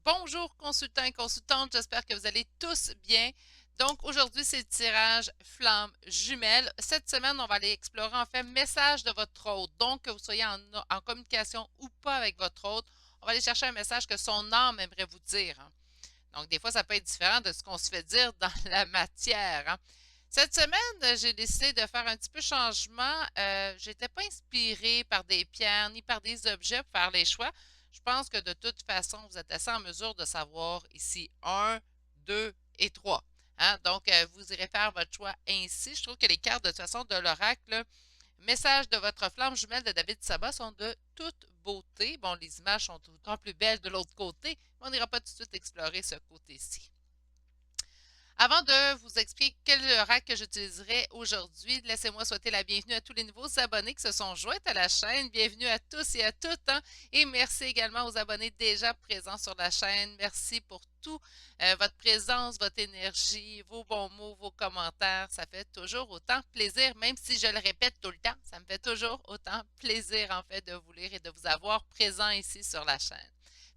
Bonjour consultants et consultantes, j'espère que vous allez tous bien. Donc aujourd'hui, c'est le tirage flamme jumelle. Cette semaine, on va aller explorer en fait message de votre hôte. Donc que vous soyez en communication ou pas avec votre hôte, on va aller chercher un message que son âme aimerait vous dire, hein. Donc des fois, ça peut être différent de ce qu'on se fait dire dans la matière, hein. Cette semaine, j'ai décidé de faire un petit peu changement. J'étais pas inspirée par des pierres ni par des objets pour faire les choix. Je pense que de toute façon, vous êtes assez en mesure de savoir ici un, 2 et 3, hein? Donc, vous irez faire votre choix ainsi. Je trouve que les cartes de toute façon de l'oracle, message de votre flamme jumelle de David Saba sont de toute beauté. Bon, les images sont autant plus belles de l'autre côté, mais on n'ira pas tout de suite explorer ce côté-ci. Avant de vous expliquer quel oracle que j'utiliserai aujourd'hui, laissez-moi souhaiter la bienvenue à tous les nouveaux abonnés qui se sont joints à la chaîne. Bienvenue à tous et à toutes, hein. Et merci également aux abonnés déjà présents sur la chaîne. Merci pour tout, votre présence, votre énergie, vos bons mots, vos commentaires. Ça fait toujours autant plaisir, même si je le répète tout le temps, ça me fait toujours autant plaisir en fait de vous lire et de vous avoir présent ici sur la chaîne.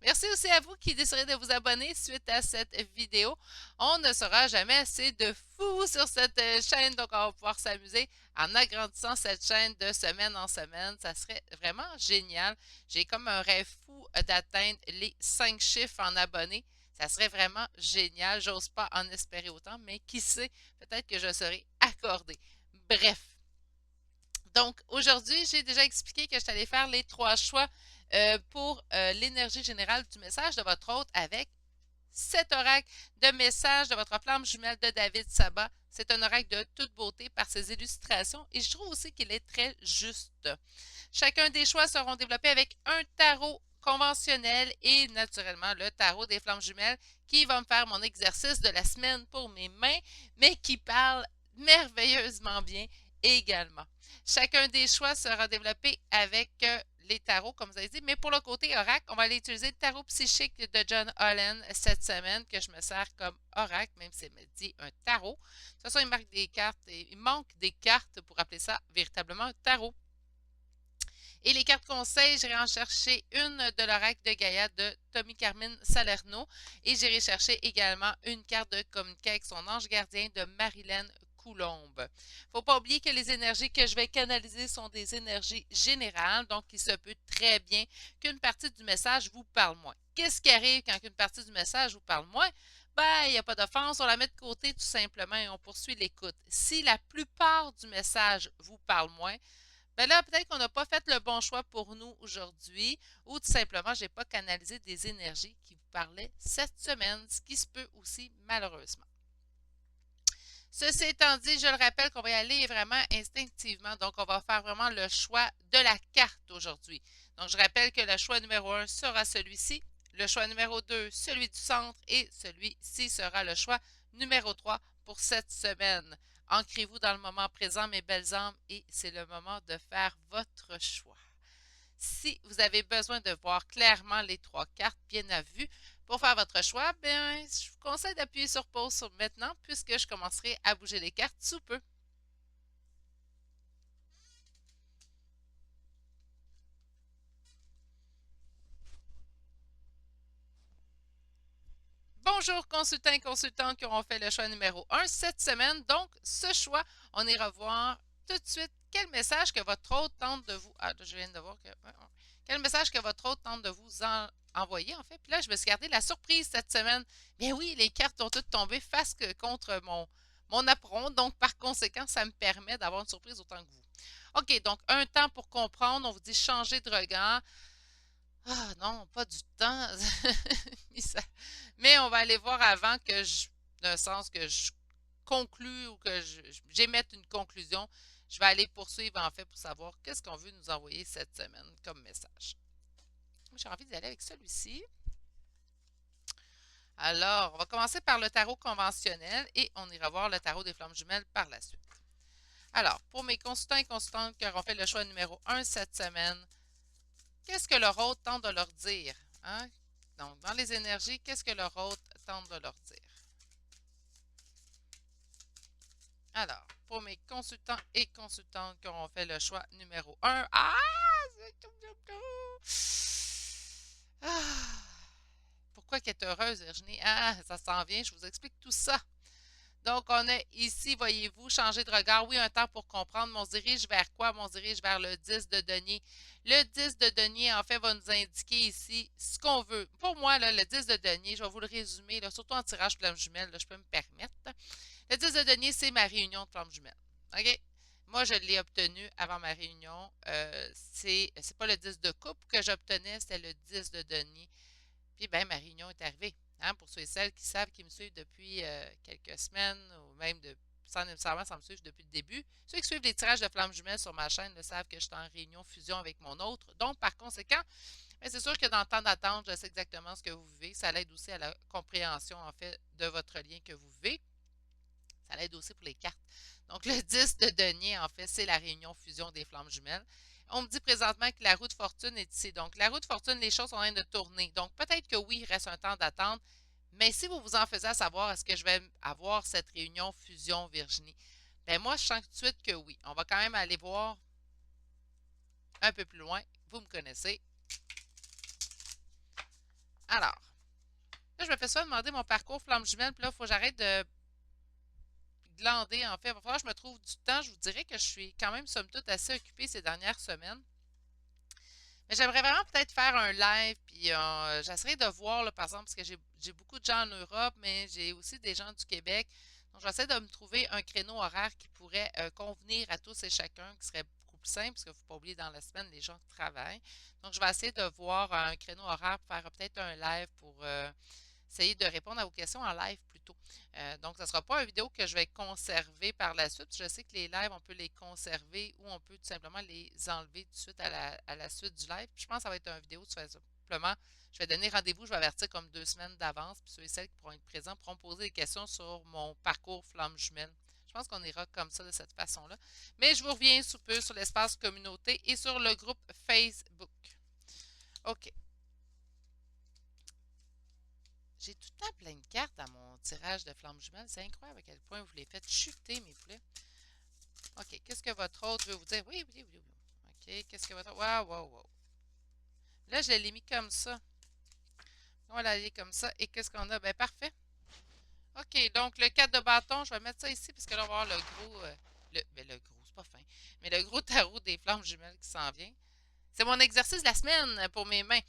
Merci aussi à vous qui décidez de vous abonner suite à cette vidéo. On ne sera jamais assez de fous sur cette chaîne, donc on va pouvoir s'amuser en agrandissant cette chaîne de semaine en semaine. Ça serait vraiment génial. J'ai comme un rêve fou d'atteindre les 5 chiffres en abonnés. Ça serait vraiment génial. J'ose pas en espérer autant, mais qui sait, peut-être que je serai accordée. Bref. Donc, aujourd'hui, j'ai déjà expliqué que je allais faire les 3 choix pour l'énergie générale du message de votre hôte avec cet oracle de message de votre flamme jumelle de David Saba. C'est un oracle de toute beauté par ses illustrations et je trouve aussi qu'il est très juste. Chacun des choix seront développés avec un tarot conventionnel et naturellement le tarot des flammes jumelles qui va me faire mon exercice de la semaine pour mes mains, mais qui parle merveilleusement bien également. Chacun des choix sera développé avec les tarots, comme vous avez dit, mais pour le côté oracle, on va aller utiliser le tarot psychique de John Holland cette semaine, que je me sers comme oracle, même si elle me dit un tarot. De toute façon, il marque des cartes, et il manque des cartes pour appeler ça véritablement un tarot. Et les cartes conseils, j'irai en chercher une de l'oracle de Gaïa de Tommy Carmine Salerno et j'irai chercher également une carte de communiquer avec son ange gardien de Marilyn Coulombe. Faut pas oublier que les énergies que je vais canaliser sont des énergies générales, donc il se peut très bien qu'une partie du message vous parle moins. Qu'est-ce qui arrive quand une partie du message vous parle moins? Ben, il n'y a pas d'offense, on la met de côté tout simplement et on poursuit l'écoute. Si la plupart du message vous parle moins, ben là, peut-être qu'on n'a pas fait le bon choix pour nous aujourd'hui, ou tout simplement, je n'ai pas canalisé des énergies qui vous parlaient cette semaine, ce qui se peut aussi malheureusement. Ceci étant dit, je le rappelle qu'on va y aller vraiment instinctivement, donc on va faire vraiment le choix de la carte aujourd'hui. Donc je rappelle que le choix numéro 1 sera celui-ci, le choix numéro 2, celui du centre, et celui-ci sera le choix numéro 3 pour cette semaine. Ancrez-vous dans le moment présent, mes belles âmes, et c'est le moment de faire votre choix. Si vous avez besoin de voir clairement les 3 cartes bien à vue pour faire votre choix, bien, je vous conseille d'appuyer sur pause maintenant puisque je commencerai à bouger les cartes sous peu. Bonjour consultants et consultantes qui auront fait le choix numéro 1 cette semaine. Donc, ce choix, on ira voir tout de suite quel message que votre hôte tente de vous... Ah, je viens de voir que... Quel message que votre hôte tente de vous envoyer, en fait. Puis là, je me suis gardé la surprise cette semaine. Bien oui, les cartes ont toutes tombé face contre mon apron. Donc, par conséquent, ça me permet d'avoir une surprise autant que vous. OK, donc un temps pour comprendre. On vous dit changer de regard. Ah non, pas du temps. Mais on va aller voir avant que d'un sens que je conclue ou que j'émette une conclusion. Je vais aller poursuivre en fait pour savoir qu'est-ce qu'on veut nous envoyer cette semaine comme message. J'ai envie d'y aller avec celui-ci. Alors, on va commencer par le tarot conventionnel et on ira voir le tarot des flammes jumelles par la suite. Alors, pour mes consultants et consultantes qui auront fait le choix numéro 1 cette semaine, qu'est-ce que leur hôte tente de leur dire? Hein? Donc, dans les énergies, qu'est-ce que leur hôte tente de leur dire? Alors, pour mes consultants et consultantes qui auront fait le choix numéro 1, ah! Pour pourquoi qu'elle est heureuse, Virginie? Ah, ça s'en vient, je vous explique tout ça. Donc, on a ici, voyez-vous, changer de regard. Oui, un temps pour comprendre. Mais on se dirige vers quoi? On se dirige vers le 10 de denier. Le 10 de denier, en fait, va nous indiquer ici ce qu'on veut. Pour moi, là, le 10 de denier, je vais vous le résumer, là, surtout en tirage flamme jumelle, là, je peux me permettre. Le 10 de denier, c'est ma réunion de flamme jumelle. OK? Moi, je l'ai obtenu avant ma réunion. C'est pas le 10 de coupe que j'obtenais, c'était le 10 de denier. Puis, ben, ma réunion est arrivée. Hein, pour ceux et celles qui savent, qui me suivent depuis quelques semaines, ou même sans nécessairement me suivre depuis le début. Ceux qui suivent les tirages de flammes jumelles sur ma chaîne le savent que je suis en réunion fusion avec mon autre. Donc, par conséquent, ben, c'est sûr que dans le temps d'attente, je sais exactement ce que vous vivez. Ça l'aide aussi à la compréhension, en fait, de votre lien que vous vivez. Ça l'aide aussi pour les cartes. Donc, le 10 de denier, en fait, c'est la réunion fusion des flammes jumelles. On me dit présentement que la roue de fortune est ici. Donc, la roue de fortune, les choses sont en train de tourner. Donc, peut-être que oui, il reste un temps d'attente. Mais si vous vous en faisiez à savoir, est-ce que je vais avoir cette réunion fusion, Virginie? Ben moi, je sens tout de suite que oui. On va quand même aller voir un peu plus loin. Vous me connaissez. Alors, là, je me fais souvent demander mon parcours flamme jumelle. Puis là, il faut que j'arrête de glander, en fait. Il va falloir que je me trouve du temps. Je vous dirais que je suis quand même, somme toute, assez occupée ces dernières semaines. Mais j'aimerais vraiment peut-être faire un live, puis j'essaierai de voir, là, par exemple, parce que j'ai beaucoup de gens en Europe, mais j'ai aussi des gens du Québec. Donc, j'essaie de me trouver un créneau horaire qui pourrait convenir à tous et chacun, qui serait beaucoup plus simple, parce qu'il ne faut pas oublier dans la semaine les gens qui travaillent. Donc, je vais essayer de voir un créneau horaire pour faire peut-être un live pour essayer de répondre à vos questions en live plutôt. Donc, ce ne sera pas une vidéo que je vais conserver par la suite. Je sais que les lives, on peut les conserver ou on peut tout simplement les enlever tout de suite à la suite du live. Puis je pense que ça va être une vidéo tout simplement. Je vais donner rendez-vous, je vais avertir comme 2 semaines d'avance. Puis ceux et celles qui pourront être présents pourront poser des questions sur mon parcours flamme jumelle. Je pense qu'on ira comme ça, de cette façon-là. Mais je vous reviens sous peu sur l'espace communauté et sur le groupe Facebook. OK. J'ai tout le temps plein de cartes à mon tirage de flamme jumelle. C'est incroyable à quel point vous les faites chuter, mes poulets. OK. Qu'est-ce que votre autre veut vous dire? Oui, oui, oui, oui. OK. Qu'est-ce que votre autre... Wow, wow, wow. Là, je l'ai mis comme ça. On va l'aller comme ça. Et qu'est-ce qu'on a? Ben, parfait. OK. Donc, le 4 de bâton, je vais mettre ça ici parce que là, on va voir le gros... le gros, c'est pas fin. Mais le gros tarot des flammes jumelles qui s'en vient. C'est mon exercice de la semaine pour mes mains.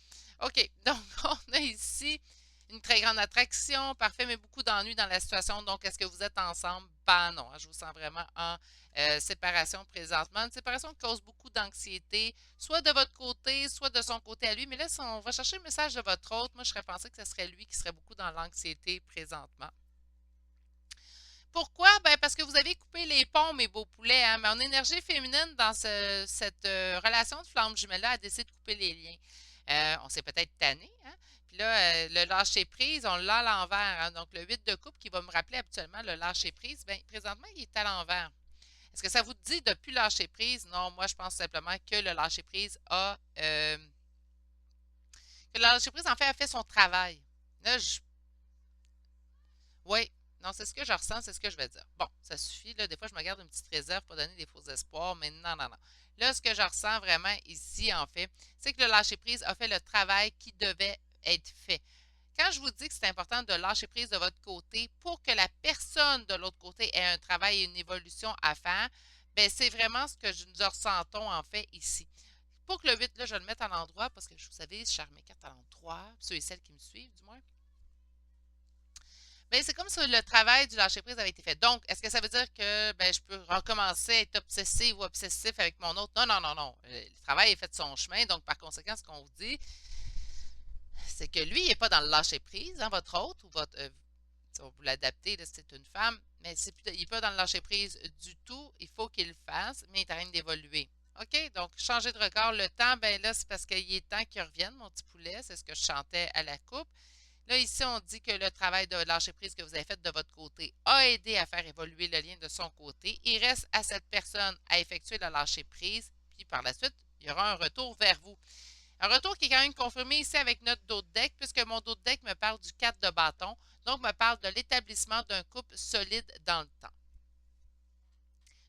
OK, donc on a ici une très grande attraction, parfait, mais beaucoup d'ennuis dans la situation. Donc, est-ce que vous êtes ensemble? Ben non, je vous sens vraiment en séparation présentement. Une séparation qui cause beaucoup d'anxiété, soit de votre côté, soit de son côté à lui. Mais là, si on va chercher le message de votre autre, moi, je serais pensé que ce serait lui qui serait beaucoup dans l'anxiété présentement. Pourquoi? Ben parce que vous avez coupé les ponts, mes beaux poulets. Hein? Mais en énergie féminine, dans cette relation de flamme jumelle-là, a décidé de couper les liens. On s'est peut-être tanné. Hein? Puis là, le lâcher-prise, on l'a à l'envers. Hein? Donc, le 8 de coupe qui va me rappeler habituellement le lâcher-prise, bien, présentement, il est à l'envers. Est-ce que ça vous dit de plus lâcher prise? Non, moi, je pense simplement que le lâcher-prise que le lâcher-prise, en fait, a fait son travail. Là, oui, non, c'est ce que je ressens, c'est ce que je vais dire. Bon, ça suffit, là. Des fois, je me garde une petite réserve pour donner des faux espoirs, mais non, non, non. Là, ce que je ressens vraiment ici, en fait, c'est que le lâcher-prise a fait le travail qui devait être fait. Quand je vous dis que c'est important de lâcher prise de votre côté pour que la personne de l'autre côté ait un travail et une évolution à faire, ben c'est vraiment ce que nous ressentons en fait ici. Pour que le 8, là, je le mette à l'endroit parce que vous savez, je charme mes cartes à l'endroit, ceux et celles qui me suivent du moins. Ben, c'est comme si le travail du lâcher-prise avait été fait. Donc, est-ce que ça veut dire que ben, je peux recommencer à être obsessive ou obsessif avec mon autre? Non, non, non, non. Le travail est fait de son chemin. Donc, par conséquent, ce qu'on vous dit, c'est que lui, il n'est pas dans le lâcher-prise, hein, votre autre, ou votre. Si on vous l'adapter, c'est une femme, mais il n'est pas dans le lâcher-prise du tout. Il faut qu'il le fasse, mais il est en train d'évoluer. OK? Donc, changer de regard. Le temps, ben là, c'est parce qu'il est temps qu'il revienne, mon petit poulet. C'est ce que je chantais à la coupe. Là, ici, on dit que le travail de lâcher-prise que vous avez fait de votre côté a aidé à faire évoluer le lien de son côté. Il reste à cette personne à effectuer le lâcher-prise, puis par la suite, il y aura un retour vers vous. Un retour qui est quand même confirmé ici avec notre dos de deck, puisque mon dos de deck me parle du 4 de bâton, donc me parle de l'établissement d'un couple solide dans le temps.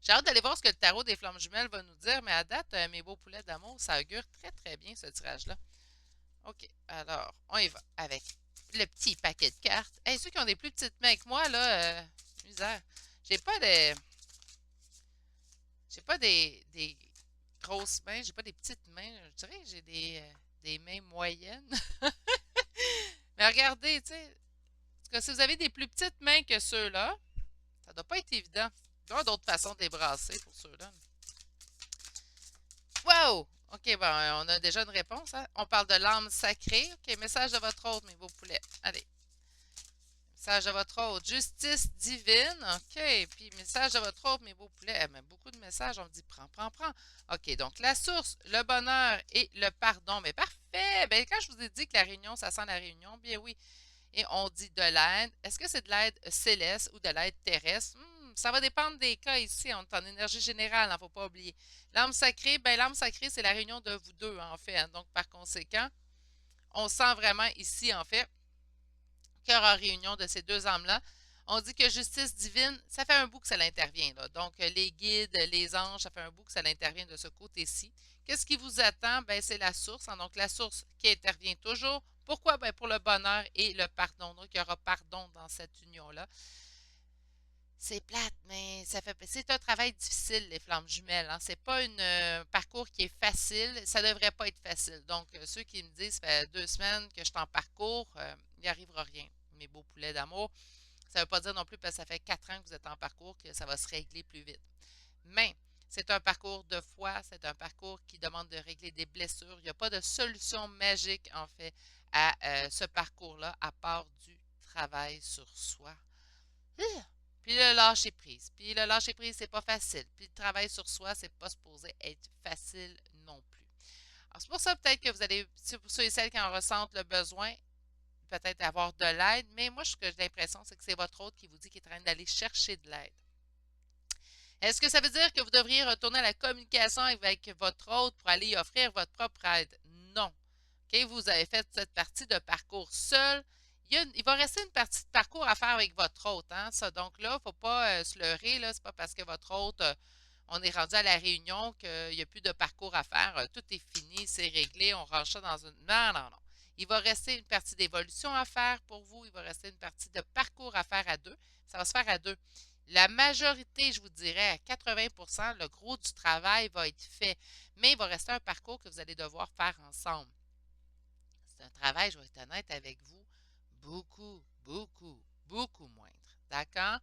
J'ai hâte d'aller voir ce que le tarot des flammes jumelles va nous dire, mais à date, mes beaux poulets d'amour, ça augure très très bien ce tirage-là. OK, alors, on y va avec Le petit paquet de cartes. Hey, ceux qui ont des plus petites mains que moi, là, misère. J'ai pas de. J'ai pas des grosses mains, j'ai pas des petites mains. Je dirais que j'ai des mains moyennes. Mais regardez, tu sais. En tout cas, si vous avez des plus petites mains que ceux-là, ça doit pas être évident. Il y a d'autres façons de les brasser pour ceux-là. Wow! OK, bon, on a déjà une réponse, hein? On parle de l'âme sacrée. OK, message de votre hôte, mes beaux poulets. Allez. Message de votre hôte. Justice divine. OK. Puis message de votre hôte, mes beaux poulets. Mais beaucoup de messages, on me dit prends, prends, prends. OK. Donc, la source, le bonheur et le pardon. Mais parfait. Ben, quand je vous ai dit que la réunion, ça sent la réunion, bien oui. Et on dit de l'aide. Est-ce que c'est de l'aide céleste ou de l'aide terrestre? Ça va dépendre des cas ici. On est en énergie générale, il ne faut pas oublier. L'âme sacrée, ben l'âme sacrée, c'est la réunion de vous deux, en fait, hein. Donc, par conséquent, on sent vraiment ici, en fait, qu'il y aura réunion de ces deux âmes-là. On dit que justice divine, ça fait un bout que ça l'intervient, là. Donc, les guides, les anges, ça fait un bout que ça l'intervient de ce côté-ci. Qu'est-ce qui vous attend? Ben, c'est la source, hein. Donc, la source qui intervient toujours. Pourquoi? Ben, pour le bonheur et le pardon. Donc, il y aura pardon dans cette union-là. C'est plate, mais c'est un travail difficile, les flammes jumelles, hein. C'est pas un parcours qui est facile. Ça devrait pas être facile. Donc, ceux qui me disent, ça fait 2 semaines que je suis en parcours, il n'y arrivera rien, mes beaux poulets d'amour. Ça ne veut pas dire non plus parce que ça fait 4 ans que vous êtes en parcours que ça va se régler plus vite. Mais c'est un parcours de foi, c'est un parcours qui demande de régler des blessures. Il n'y a pas de solution magique, en fait, à ce parcours-là, à part du travail sur soi. Puis le lâcher prise. Puis le lâcher prise, c'est pas facile. Puis le travail sur soi, c'est pas supposé être facile non plus. Alors, c'est pour ça peut-être que vous allez, si pour ceux et celles qui en ressentent le besoin, peut-être avoir de l'aide, mais moi, ce que j'ai l'impression, c'est que c'est votre hôte qui vous dit qu'il est en train d'aller chercher de l'aide. Est-ce que ça veut dire que vous devriez retourner à la communication avec votre hôte pour aller y offrir votre propre aide? Non. OK, vous avez fait cette partie de parcours seul. Il va rester une partie de parcours à faire avec votre hôte, hein, ça. Donc là, il ne faut pas se leurrer, là. C'est pas parce que votre hôte, on est rendu à la réunion qu'il n'y a plus de parcours à faire. Tout est fini, c'est réglé, on range ça dans une. Non, non, non. Il va rester une partie d'évolution à faire pour vous. Il va rester une partie de parcours à faire à deux. Ça va se faire à deux. La majorité, je vous dirais, à 80%, le gros du travail va être fait. Mais il va rester un parcours que vous allez devoir faire ensemble. C'est un travail, je vais être honnête avec vous, beaucoup, beaucoup, beaucoup moindre. D'accord?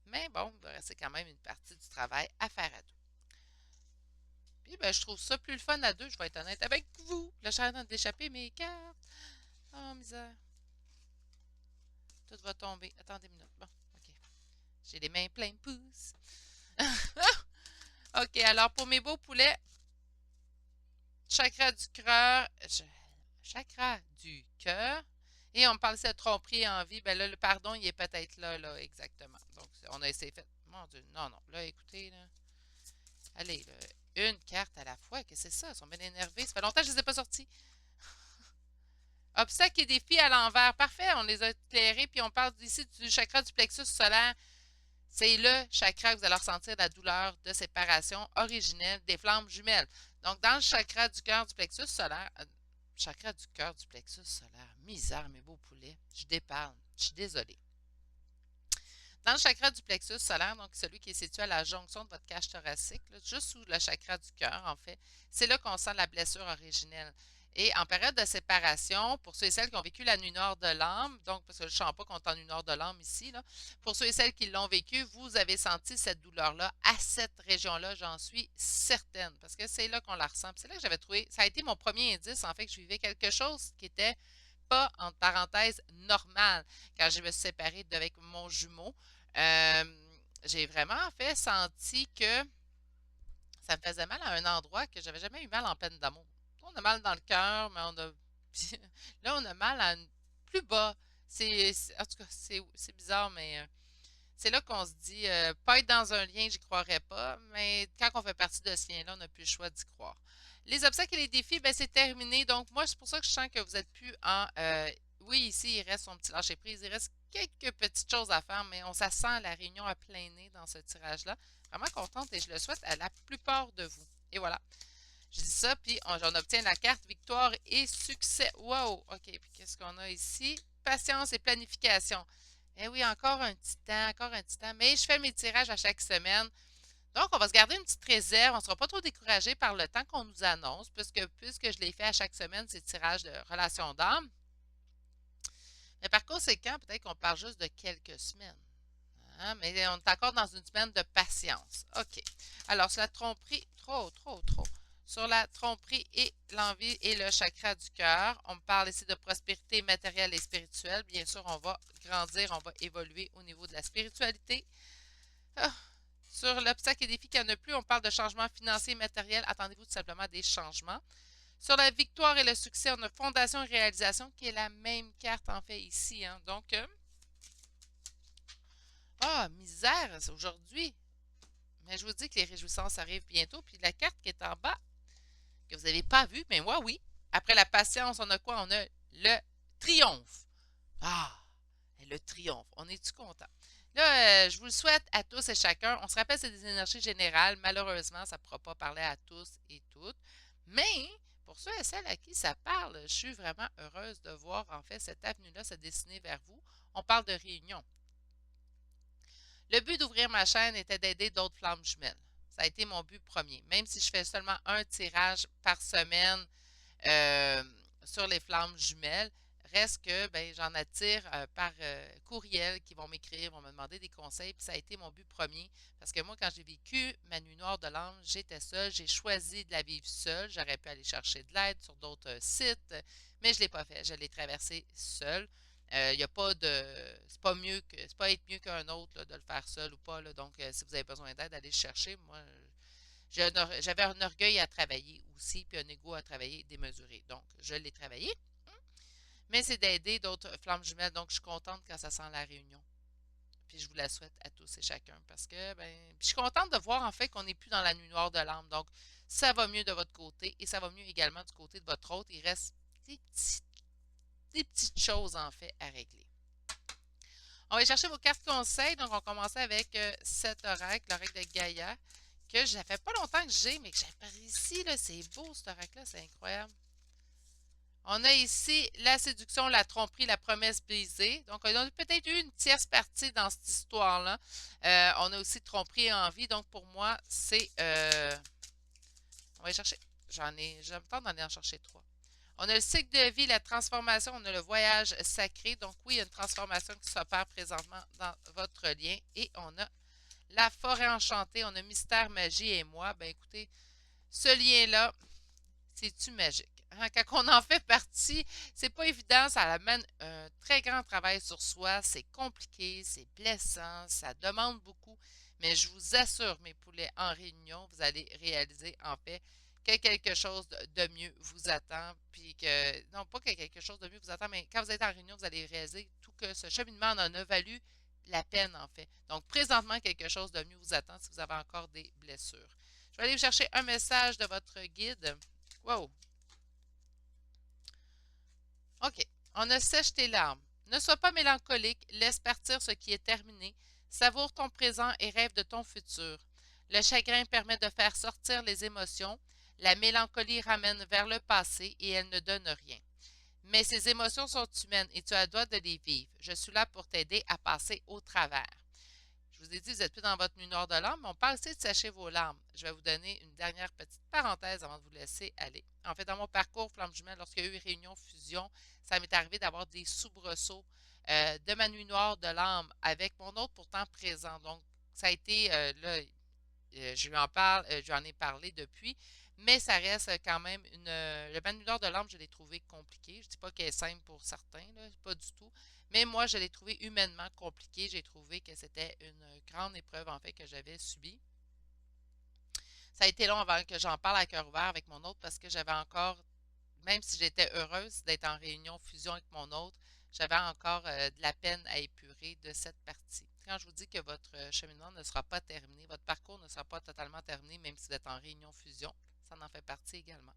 Mais bon, il va rester quand même une partie du travail à faire à deux. Puis, ben, je trouve ça plus le fun à deux, je vais être honnête avec vous. Là, je suis en train d'échapper mes cartes. Oh, misère. Tout va tomber. Attendez une minute. Bon, OK. J'ai les mains pleines de pouces. OK, alors pour mes beaux poulets, chakra du cœur, chakra du cœur. Et on me parle de tromperie en vie. Ben là, le pardon, il est peut-être là, là, exactement. Donc, on a essayé de faire. Mon Dieu, non, non. Là, écoutez, là. Allez, là, une carte à la fois. Qu'est-ce que c'est ça? Ils sont bien énervés. Ça fait longtemps que je ne les ai pas sortis. Obstacles et défis à l'envers. Parfait, on les a éclairés. Puis on parle ici du chakra du plexus solaire. C'est le chakra que vous allez ressentir la douleur de séparation originelle des flammes jumelles. Donc, dans le chakra du cœur du plexus solaire, chakra du cœur du plexus solaire, misère, mes beaux poulets, je déparle, je suis désolée. Dans le chakra du plexus solaire, donc celui qui est situé à la jonction de votre cage thoracique, là, juste sous le chakra du cœur, en fait, c'est là qu'on sent la blessure originelle. Et en période de séparation, pour ceux et celles qui ont vécu la nuit nord de l'âme, donc parce que je ne sens pas qu'on est en nuit nord de l'âme ici, là, pour ceux et celles qui l'ont vécu, vous avez senti cette douleur-là à cette région-là, j'en suis certaine, parce que c'est là qu'on la ressent. C'est là que j'avais trouvé, ça a été mon premier indice, en fait, que je vivais quelque chose qui était pas, entre parenthèses, normal quand je me suis séparée avec mon jumeau. J'ai vraiment en fait senti que ça me faisait mal à un endroit que j'avais jamais eu mal en peine d'amour. On a mal dans le cœur, mais on a là on a mal à plus bas. En tout cas, c'est bizarre, mais c'est là qu'on se dit pas être dans un lien, j'y croirais pas, mais quand on fait partie de ce lien-là, on n'a plus le choix d'y croire. Les obstacles et les défis, ben, c'est terminé. Donc, moi, c'est pour ça que je sens que vous êtes plus en. Oui, ici, il reste son petit lâcher-prise. Il reste quelques petites choses à faire, mais on sent la réunion à plein nez dans ce tirage-là. Vraiment contente et je le souhaite à la plupart de vous. Et voilà. Je dis ça, puis j'en obtiens la carte victoire et succès. Wow! OK, puis qu'est-ce qu'on a ici? patience et planification. Eh oui, encore un petit temps, encore un petit temps. Mais je fais mes tirages à chaque semaine. Donc, on va se garder une petite réserve. On ne sera pas trop découragé par le temps qu'on nous annonce, puisque je les fais à chaque semaine, ces tirages de relations d'âme. Mais par conséquent, peut-être qu'on parle juste de quelques semaines. Hein, mais on est encore dans une semaine de patience. OK. Alors, sur la tromperie, trop. Sur la tromperie et l'envie et le chakra du cœur, on me parle ici de prospérité matérielle et spirituelle. Bien sûr, on va grandir, on va évoluer au niveau de la spiritualité. Ah, sur l'obstacle et défi qu'il n'y en a plus, on parle de changement financier et matériel. Attendez-vous tout simplement des changements. Sur la victoire et le succès, on a fondation et réalisation, qui est la même carte en fait ici. Hein. Donc, misère aujourd'hui. Mais je vous dis que les réjouissances arrivent bientôt. Puis la carte qui est en bas, que vous n'avez pas vue, mais moi, oui. Après la patience, on a quoi? On a le triomphe. Ah, le triomphe. On est-tu content? Là, je vous le souhaite à tous et chacun. On se rappelle, c'est des énergies générales. Malheureusement, ça ne pourra pas parler à tous et toutes. Mais pour ceux et celles à qui ça parle, je suis vraiment heureuse de voir en fait cette avenue-là se dessiner vers vous. On parle de réunion. Le but d'ouvrir ma chaîne était d'aider d'autres flammes jumelles. Ça a été mon but premier. Même si je fais seulement un tirage par semaine euh, sur les flammes jumelles, reste que ben, j'en attire par courriel qui vont m'écrire, vont me demander des conseils. Puis ça a été mon but premier. Parce que moi, quand j'ai vécu ma nuit noire de l'âme, j'étais seule. J'ai choisi de la vivre seule. J'aurais pu aller chercher de l'aide sur d'autres sites, mais je ne l'ai pas fait. Je l'ai traversée seule. Il y a pas de. C'est pas mieux que. C'est pas être mieux qu'un autre là, de le faire seul ou pas. Là. Donc, si vous avez besoin d'aide, allez le chercher. Moi, j'avais un orgueil à travailler aussi, puis un ego à travailler démesuré. Donc, je l'ai travaillé. Mais c'est d'aider d'autres flammes jumelles. Donc, je suis contente quand ça sent la réunion. Puis je vous la souhaite à tous et chacun. Parce que, ben, puis je suis contente de voir en fait qu'on n'est plus dans la nuit noire de l'âme. Donc, ça va mieux de votre côté et ça va mieux également du côté de votre autre. Il reste des petites choses en fait à régler. On va aller chercher vos cartes conseils. Donc, on va commencer avec cet oracle, l'oracle de Gaïa, que ça fait pas longtemps que j'ai, mais que j'apprécie. C'est beau, cet oracle-là, c'est incroyable. On a ici la séduction, la tromperie, la promesse brisée. Donc, on a peut-être eu une tierce partie dans cette histoire-là. On a aussi tromperie et envie. Donc, pour moi, c'est... on va aller chercher... J'ai le temps d'en aller en chercher trois. On a le cycle de vie, la transformation, on a le voyage sacré. Donc oui, il y a une transformation qui s'opère présentement dans votre lien. Et on a la forêt enchantée, on a mystère, magie et moi. Ben écoutez, ce lien-là, c'est-tu magique? Hein? Quand on en fait partie, c'est pas évident, ça amène un très grand travail sur soi, c'est compliqué, c'est blessant, ça demande beaucoup, mais je vous assure, mes poulets, en réunion, vous allez réaliser en fait que quelque chose de mieux vous attend, puis que, non pas que quelque chose de mieux vous attend, mais quand vous êtes en réunion, vous allez réaliser tout que ce cheminement en a valu la peine en fait. Donc présentement, quelque chose de mieux vous attend si vous avez encore des blessures. Je vais aller vous chercher un message de votre guide. Wow! OK. On a sèche tes larmes. Ne sois pas mélancolique, laisse partir ce qui est terminé. Savoure ton présent et rêve de ton futur. Le chagrin permet de faire sortir les émotions. La mélancolie ramène vers le passé et elle ne donne rien. Mais ces émotions sont humaines et tu as le droit de les vivre. Je suis là pour t'aider à passer au travers. Je vous ai dit, vous n'êtes plus dans votre nuit noire de larmes, mais on parle aussi de sécher vos larmes. Je vais vous donner une dernière petite parenthèse avant de vous laisser aller. En fait, dans mon parcours flamme jumelle, lorsqu'il y a eu réunion fusion, ça m'est arrivé d'avoir des soubresauts de ma nuit noire de l'âme avec mon autre pourtant présent. Donc, ça a été, là, je lui en parle, je lui en ai parlé depuis, mais ça reste quand même le manuel de l'âme, je l'ai trouvé compliqué. Je ne dis pas qu'elle est simple pour certains, là, pas du tout. Mais moi, je l'ai trouvé humainement compliqué. J'ai trouvé que c'était une grande épreuve, en fait, que j'avais subie. Ça a été long avant que j'en parle à cœur ouvert avec mon autre parce que j'avais encore, même si j'étais heureuse d'être en réunion fusion avec mon autre, j'avais encore de la peine à épurer de cette partie. Quand je vous dis que votre cheminement ne sera pas terminé, votre parcours ne sera pas totalement terminé, même si vous êtes en réunion fusion, ça en fait partie également.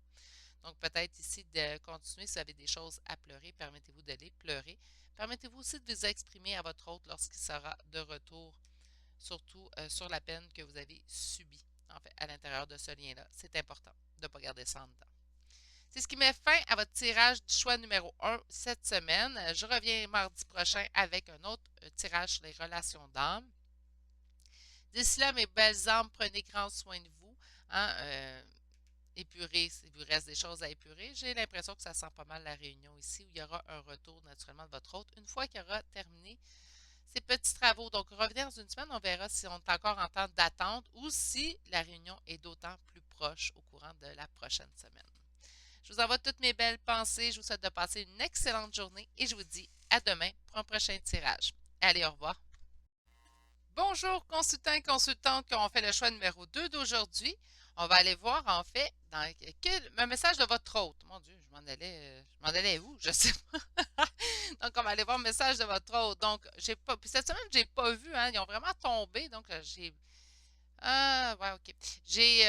Donc, peut-être ici de continuer, si vous avez des choses à pleurer, permettez-vous d'aller pleurer. Permettez-vous aussi de vous exprimer à votre hôte lorsqu'il sera de retour, surtout sur la peine que vous avez subie, en fait, à l'intérieur de ce lien-là. C'est important de ne pas garder ça en dedans. C'est ce qui met fin à votre tirage du choix numéro 1 cette semaine. Je reviens mardi prochain avec un autre tirage sur les relations d'âme. D'ici là, mes belles âmes, prenez grand soin de vous. Hein, épurer, s'il vous reste des choses à épurer. J'ai l'impression que ça sent pas mal la réunion ici, où il y aura un retour naturellement de votre hôte une fois qu'il aura terminé ces petits travaux. Donc, revenez dans une semaine, on verra si on est encore en temps d'attente ou si la réunion est d'autant plus proche au courant de la prochaine semaine. Je vous envoie toutes mes belles pensées. Je vous souhaite de passer une excellente journée et je vous dis à demain pour un prochain tirage. Allez, au revoir. Bonjour, consultants et consultantes qui ont fait le choix numéro 2 d'aujourd'hui. On va aller voir, en fait, dans un message de votre hôte. Mon Dieu, je m'en allais où? Je sais pas. Donc, on va aller voir le message de votre hôte. Donc, j'ai pas, puis cette semaine, j'ai pas vu, hein, ils ont vraiment tombé. Donc, ouais, ok. J'ai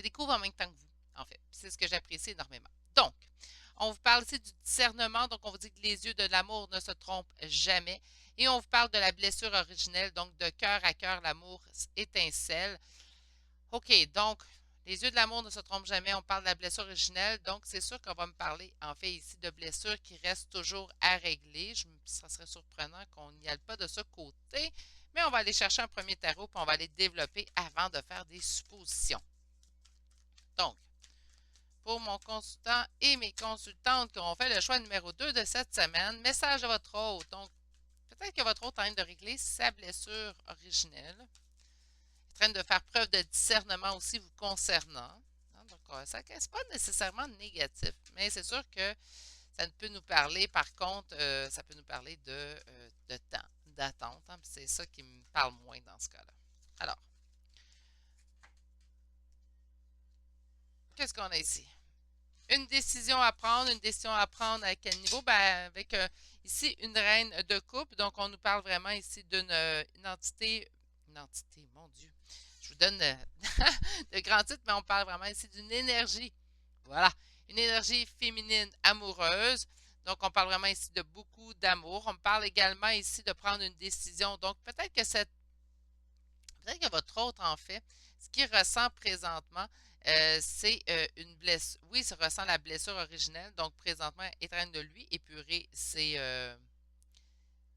découvert en même temps que vous, en fait. C'est ce que j'apprécie énormément. Donc, on vous parle ici du discernement. Donc, on vous dit que les yeux de l'amour ne se trompent jamais. Et on vous parle de la blessure originelle. Donc, de cœur à cœur, l'amour étincelle. OK, donc, les yeux de l'amour ne se trompent jamais. On parle de la blessure originelle. Donc, c'est sûr qu'on va me parler, en fait, ici, de blessures qui restent toujours à régler. Ça serait surprenant qu'on n'y aille pas de ce côté. Mais on va aller chercher un premier tarot, puis on va aller développer avant de faire des suppositions. Donc, pour mon consultant et mes consultantes qui ont fait le choix numéro 2 de cette semaine, message de votre hôte. Donc, peut-être que votre hôte est en train de régler sa blessure originelle. Il est en train de faire preuve de discernement aussi vous concernant. Donc, ça n'est pas nécessairement négatif, mais c'est sûr que ça peut nous parler, par contre, ça peut nous parler de temps, d'attente. Hein, c'est ça qui me parle moins dans ce cas-là. Alors, qu'est-ce qu'on a ici? Une décision à prendre à quel niveau? Ben, avec ici une reine de coupe. Donc, on nous parle vraiment ici d'une une entité, mon Dieu. Je vous donne de grands titres, mais on parle vraiment ici d'une énergie. Voilà, une énergie féminine amoureuse. Donc, on parle vraiment ici de beaucoup d'amour. On parle également ici de prendre une décision. Donc, peut-être que votre autre, en fait, ce qu'il ressent présentement, c'est une blessure. Oui, il ressent la blessure originelle, donc présentement, est en train de lui épurer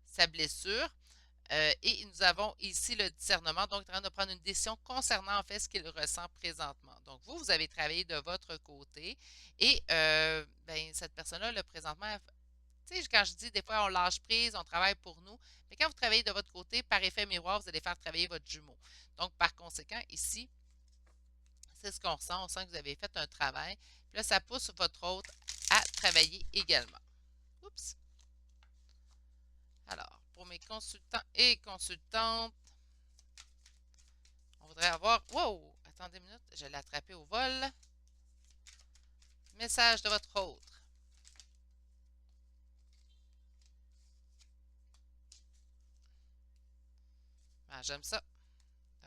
sa blessure. Et nous avons ici le discernement, donc il est en train de prendre une décision concernant en fait ce qu'il ressent présentement. Donc vous avez travaillé de votre côté et ben, cette personne-là, le présentement, tu sais, quand je dis des fois on lâche prise, on travaille pour nous, mais quand vous travaillez de votre côté, par effet miroir, vous allez faire travailler votre jumeau. Donc par conséquent, ici, c'est ce qu'on ressent. On sent que vous avez fait un travail. Puis là, ça pousse votre autre à travailler également. Oups. Alors, pour mes consultants et consultantes, on voudrait avoir... Wow! Attendez une minute, je l'ai attrapé au vol. Message de votre autre. Ah, j'aime ça.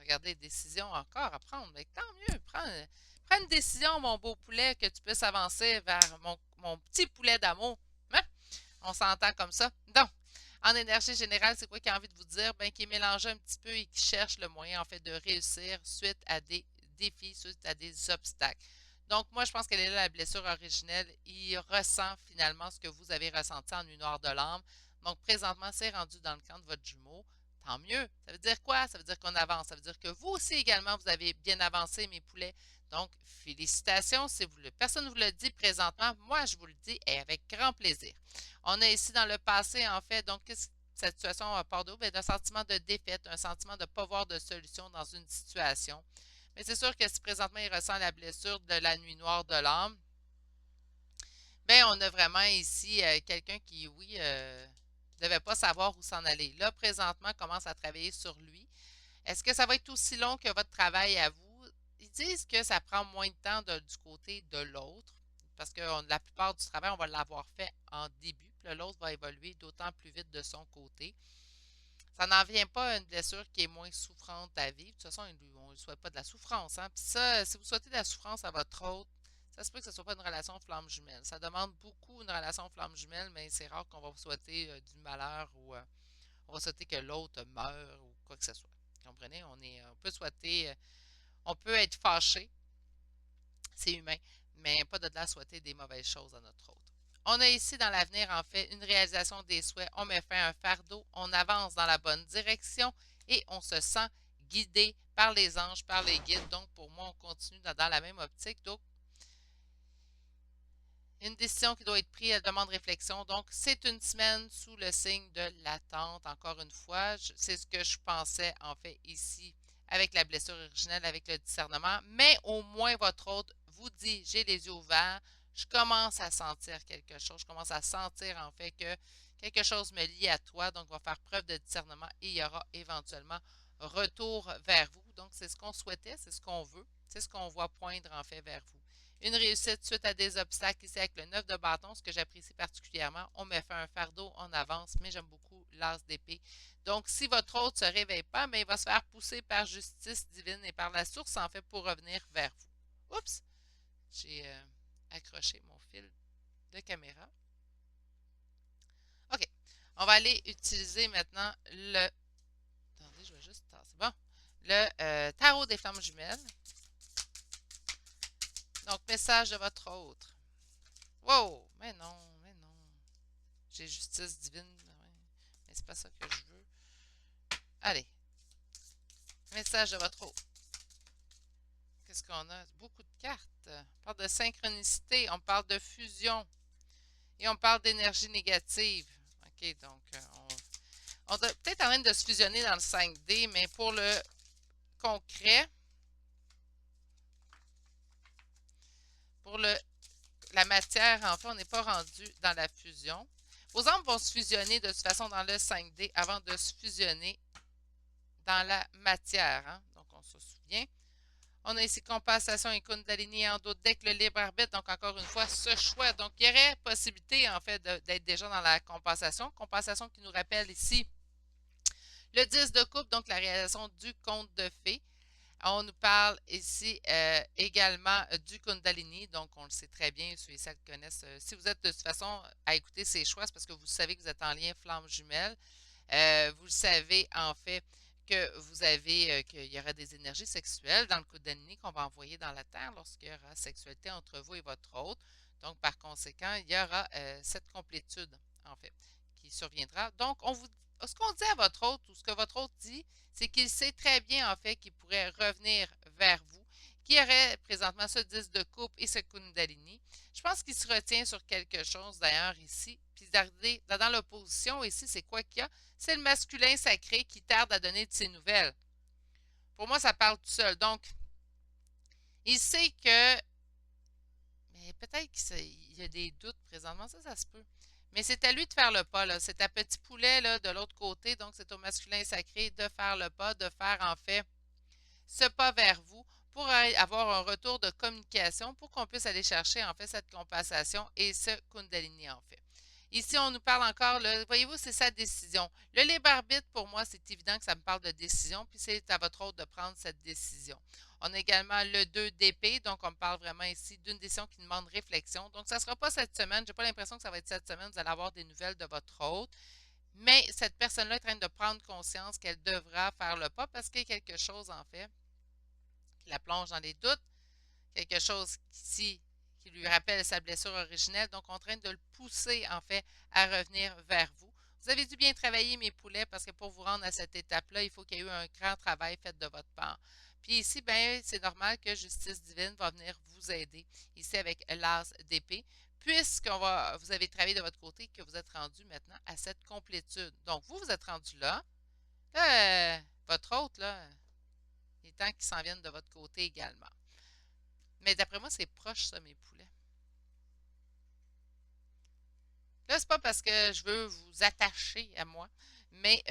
Regardez, décision encore à prendre. Mais tant mieux, prends une décision, mon beau poulet, que tu puisses avancer vers mon petit poulet d'amour. Hein? On s'entend comme ça. Donc, en énergie générale, c'est quoi qu'il a envie de vous dire? Ben, qu'il est mélangé un petit peu et qu'il cherche le moyen, en fait, de réussir suite à des défis, suite à des obstacles. Donc, moi, je pense qu'elle est là, la blessure originelle. Il ressent finalement ce que vous avez ressenti en une heure de l'âme. Donc, présentement, c'est rendu dans le camp de votre jumeau. Tant mieux. Ça veut dire quoi? Ça veut dire qu'on avance. Ça veut dire que vous aussi également, vous avez bien avancé, mes poulets. Donc, félicitations. Si vous, personne ne vous le dit présentement, moi, je vous le dis et avec grand plaisir. On est ici dans le passé, en fait. Donc, qu'est-ce que cette situation part d'où? D'un sentiment de défaite, un sentiment de ne pas voir de solution dans une situation. Mais c'est sûr que si présentement il ressent la blessure de la nuit noire de l'âme, ben on a vraiment ici quelqu'un qui, oui, ne devait pas savoir où s'en aller. Là, présentement, commence à travailler sur lui. Est-ce que ça va être aussi long que votre travail à vous? Ils disent que ça prend moins de temps du côté de l'autre, parce que la plupart du travail, on va l'avoir fait en début, puis l'autre va évoluer d'autant plus vite de son côté. Ça n'en vient pas à une blessure qui est moins souffrante à vivre. De toute façon, on ne souhaite pas de la souffrance. Hein? Puis ça, si vous souhaitez de la souffrance à votre autre, ça se peut que ce ne soit pas une relation flamme jumelle. Ça demande beaucoup une relation flamme jumelle, mais c'est rare qu'on va vous souhaiter du malheur ou on va souhaiter que l'autre meure ou quoi que ce soit. Vous comprenez? On peut souhaiter, on peut être fâché, c'est humain, mais pas de là souhaiter des mauvaises choses à notre autre. On a ici dans l'avenir, en fait, une réalisation des souhaits. On met fin à un fardeau, on avance dans la bonne direction et on se sent guidé par les anges, par les guides. Donc, pour moi, on continue dans la même optique. Donc, une décision qui doit être prise, elle demande réflexion. Donc, c'est une semaine sous le signe de l'attente. Encore une fois, c'est ce que je pensais en fait ici avec la blessure originelle, avec le discernement. Mais au moins, votre hôte vous dit, j'ai les yeux ouverts, je commence à sentir quelque chose. Je commence à sentir en fait que quelque chose me lie à toi. Donc, on va faire preuve de discernement et il y aura éventuellement retour vers vous. Donc, c'est ce qu'on souhaitait, c'est ce qu'on veut, c'est ce qu'on voit poindre en fait vers vous. Une réussite suite à des obstacles ici avec le 9 de bâton, ce que j'apprécie particulièrement. On me fait un fardeau, on avance, mais j'aime beaucoup l'as d'épée. Donc, si votre hôte ne se réveille pas, mais il va se faire pousser par justice divine et par la source, en fait, pour revenir vers vous. Oups! J'ai accroché mon fil de caméra. OK. On va aller utiliser maintenant le... Attendez, je vais juste tasser. Bon. Le tarot des flammes jumelles. Donc, message de votre hôte. Wow! Mais non, mais non. J'ai justice divine. Ouais. Mais c'est pas ça que je veux. Allez. Message de votre hôte. Qu'est-ce qu'on a? Beaucoup de cartes. On parle de synchronicité. On parle de fusion. Et on parle d'énergie négative. OK, donc on est peut-être en train de se fusionner dans le 5D, mais pour le concret, pour la matière, en fait, on n'est pas rendu dans la fusion. Vos âmes vont se fusionner de toute façon dans le 5D avant de se fusionner dans la matière. Hein? Donc, on se souvient. On a ici compensation et Kundalini en dos deck, le libre arbitre. Donc, encore une fois, ce choix. Donc, il y aurait possibilité, en fait, d'être déjà dans la compensation. Compensation qui nous rappelle ici le 10 de coupe, donc la réalisation du conte de fées. On nous parle ici également du Kundalini, donc on le sait très bien, ceux et celles qui connaissent. Si vous êtes de toute façon à écouter ces choix, c'est parce que vous savez que vous êtes en lien flamme jumelle. Vous le savez en fait que vous avez, qu'il y aura des énergies sexuelles dans le Kundalini qu'on va envoyer dans la Terre lorsqu'il y aura sexualité entre vous et votre hôte. Donc par conséquent, il y aura cette complétude en fait qui surviendra. Donc ce qu'on dit à votre hôte ou ce que votre hôte dit, c'est qu'il sait très bien, en fait, qu'il pourrait revenir vers vous, qu'il y aurait présentement ce 10 de coupe et ce Kundalini. Je pense qu'il se retient sur quelque chose, d'ailleurs, ici. Puis, regardez, dans l'opposition, ici, c'est quoi qu'il y a? C'est le masculin sacré qui tarde à donner de ses nouvelles. Pour moi, ça parle tout seul. Donc, il sait que... Mais peut-être qu'il y a des doutes présentement, ça se peut. Mais c'est à lui de faire le pas, là. C'est à petit poulet, là, de l'autre côté. Donc, c'est au masculin sacré de faire le pas, de faire, en fait, ce pas vers vous pour avoir un retour de communication pour qu'on puisse aller chercher en fait cette compensation et ce Kundalini en fait. Ici, on nous parle encore, voyez-vous, c'est sa décision. Le libre arbitre, pour moi, c'est évident que ça me parle de décision, puis c'est à votre hôte de prendre cette décision. On a également le 2 d'épée, donc on me parle vraiment ici d'une décision qui demande réflexion. Donc, ça ne sera pas cette semaine, je n'ai pas l'impression que ça va être cette semaine, vous allez avoir des nouvelles de votre hôte. Mais cette personne-là est en train de prendre conscience qu'elle devra faire le pas parce qu'il y a quelque chose, en fait, qui la plonge dans les doutes, quelque chose ici qui lui rappelle sa blessure originelle, donc en train de le pousser en fait à revenir vers vous. Vous avez dû bien travailler mes poulets parce que pour vous rendre à cette étape-là, il faut qu'il y ait eu un grand travail fait de votre part. Puis ici, ben, c'est normal que Justice divine va venir vous aider, ici avec l'as d'épée, vous avez travaillé de votre côté, que vous êtes rendu maintenant à cette complétude. Donc, vous êtes rendu là. Là, votre hôte, là, il est temps qu'ils s'en viennent de votre côté également. Mais d'après moi, c'est proche, ça, mes poulets. Là, c'est pas parce que je veux vous attacher à moi, mais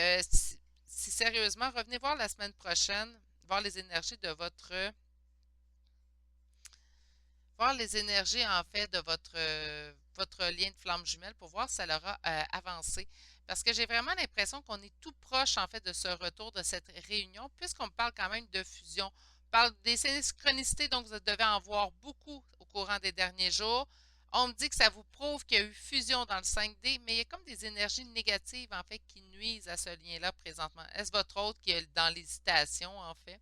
si sérieusement, revenez voir la semaine prochaine, voir les énergies de voir les énergies, en fait, de votre lien de flamme jumelle pour voir si ça aura avancé. Parce que j'ai vraiment l'impression qu'on est tout proche, en fait, de ce retour, de cette réunion, puisqu'on me parle quand même de fusion. On parle des synchronicités, donc vous devez en voir beaucoup au courant des derniers jours. On me dit que ça vous prouve qu'il y a eu fusion dans le 5D, mais il y a comme des énergies négatives, en fait, qui nuisent à ce lien-là présentement. Est-ce votre hôte qui est dans l'hésitation, en fait?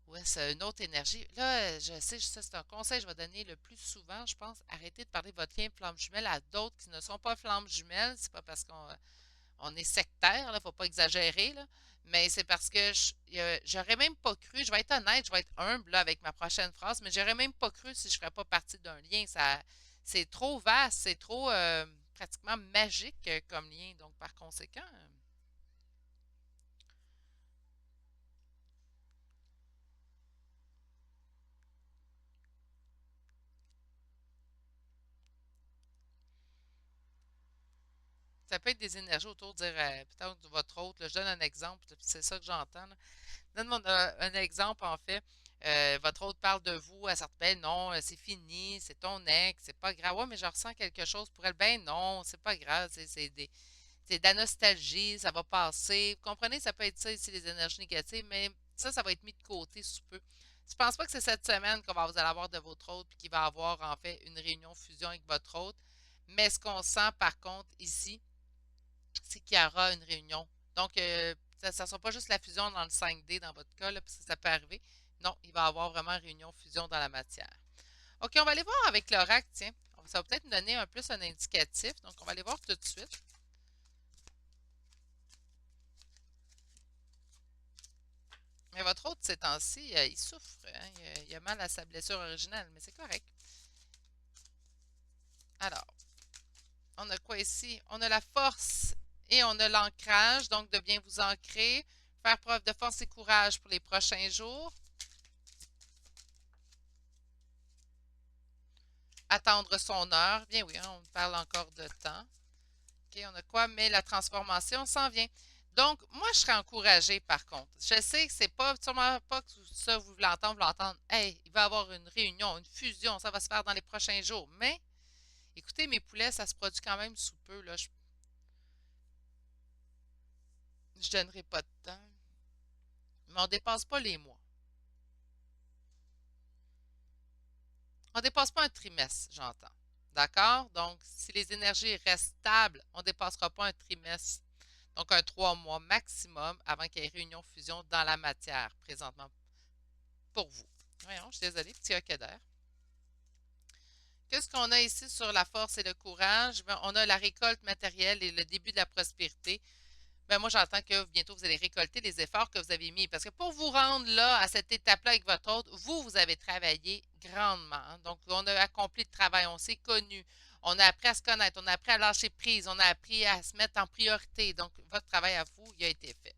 Ouais, c'est une autre énergie. Là, je sais, ça c'est un conseil que je vais donner le plus souvent, je pense. Arrêtez de parler de votre lien flamme jumelle à d'autres qui ne sont pas flammes jumelles. C'est pas parce qu'on est sectaire, là, faut pas exagérer, là. Mais c'est parce que j'aurais même pas cru, je vais être honnête, je vais être humble là, avec ma prochaine phrase, mais j'aurais même pas cru si je ferais pas partie d'un lien. C'est trop vaste, c'est trop pratiquement magique comme lien. Donc, par conséquent, ça peut être des énergies autour de dire, peut-être de votre autre, là, je donne un exemple, puis c'est ça que j'entends, là. Donne-moi un exemple, en fait. Votre autre parle de vous, à certains, ben non, c'est fini, c'est ton ex, c'est pas grave. Ouais, mais je ressens quelque chose pour elle. Ben non, c'est pas grave, c'est de la nostalgie, ça va passer. Vous comprenez, ça peut être ça ici, les énergies négatives, mais ça va être mis de côté sous peu. Je pense pas que c'est cette semaine vous allez avoir de votre autre puis qu'il va avoir en fait une réunion fusion avec votre autre. Mais ce qu'on sent par contre ici, c'est qu'il y aura une réunion. Donc, ça ne sera pas juste la fusion dans le 5D dans votre cas, là, parce que ça peut arriver. Non, il va y avoir vraiment réunion fusion dans la matière. OK, on va aller voir avec l'oracle, tiens. Ça va peut-être nous donner un plus un indicatif. Donc, on va aller voir tout de suite. Mais votre autre, ces temps-ci, il souffre, hein. Il a mal à sa blessure originale, mais c'est correct. Alors, on a quoi ici? On a la force et on a l'ancrage, donc de bien vous ancrer, faire preuve de force et courage pour les prochains jours, attendre son heure. Bien oui, hein, on parle encore de temps. OK, on a quoi? Mais la transformation s'en vient. Donc, moi, je serais encouragée par contre. Je sais que c'est pas sûrement pas que ça, vous l'entendre. Hey, il va y avoir une réunion, une fusion, ça va se faire dans les prochains jours. Mais, écoutez, mes poulets, ça se produit quand même sous peu, là. Je donnerai pas de temps. Mais on dépasse pas les mois. On dépasse pas un trimestre, j'entends. D'accord? Donc, si les énergies restent stables, on ne dépassera pas un trimestre. Donc, un 3 mois maximum avant qu'il y ait réunion fusion dans la matière, présentement, pour vous. Voyons, je suis désolée, petit hoquet d'air. Qu'est-ce qu'on a ici sur la force et le courage? Ben, on a la récolte matérielle et le début de la prospérité. Ben, moi, j'entends que bientôt, vous allez récolter les efforts que vous avez mis. Parce que pour vous rendre là, à cette étape-là avec votre autre, vous avez travaillé grandement, hein. Donc, on a accompli le travail, on s'est connu, on a appris à se connaître, on a appris à lâcher prise, on a appris à se mettre en priorité. Donc, votre travail à vous, il a été fait.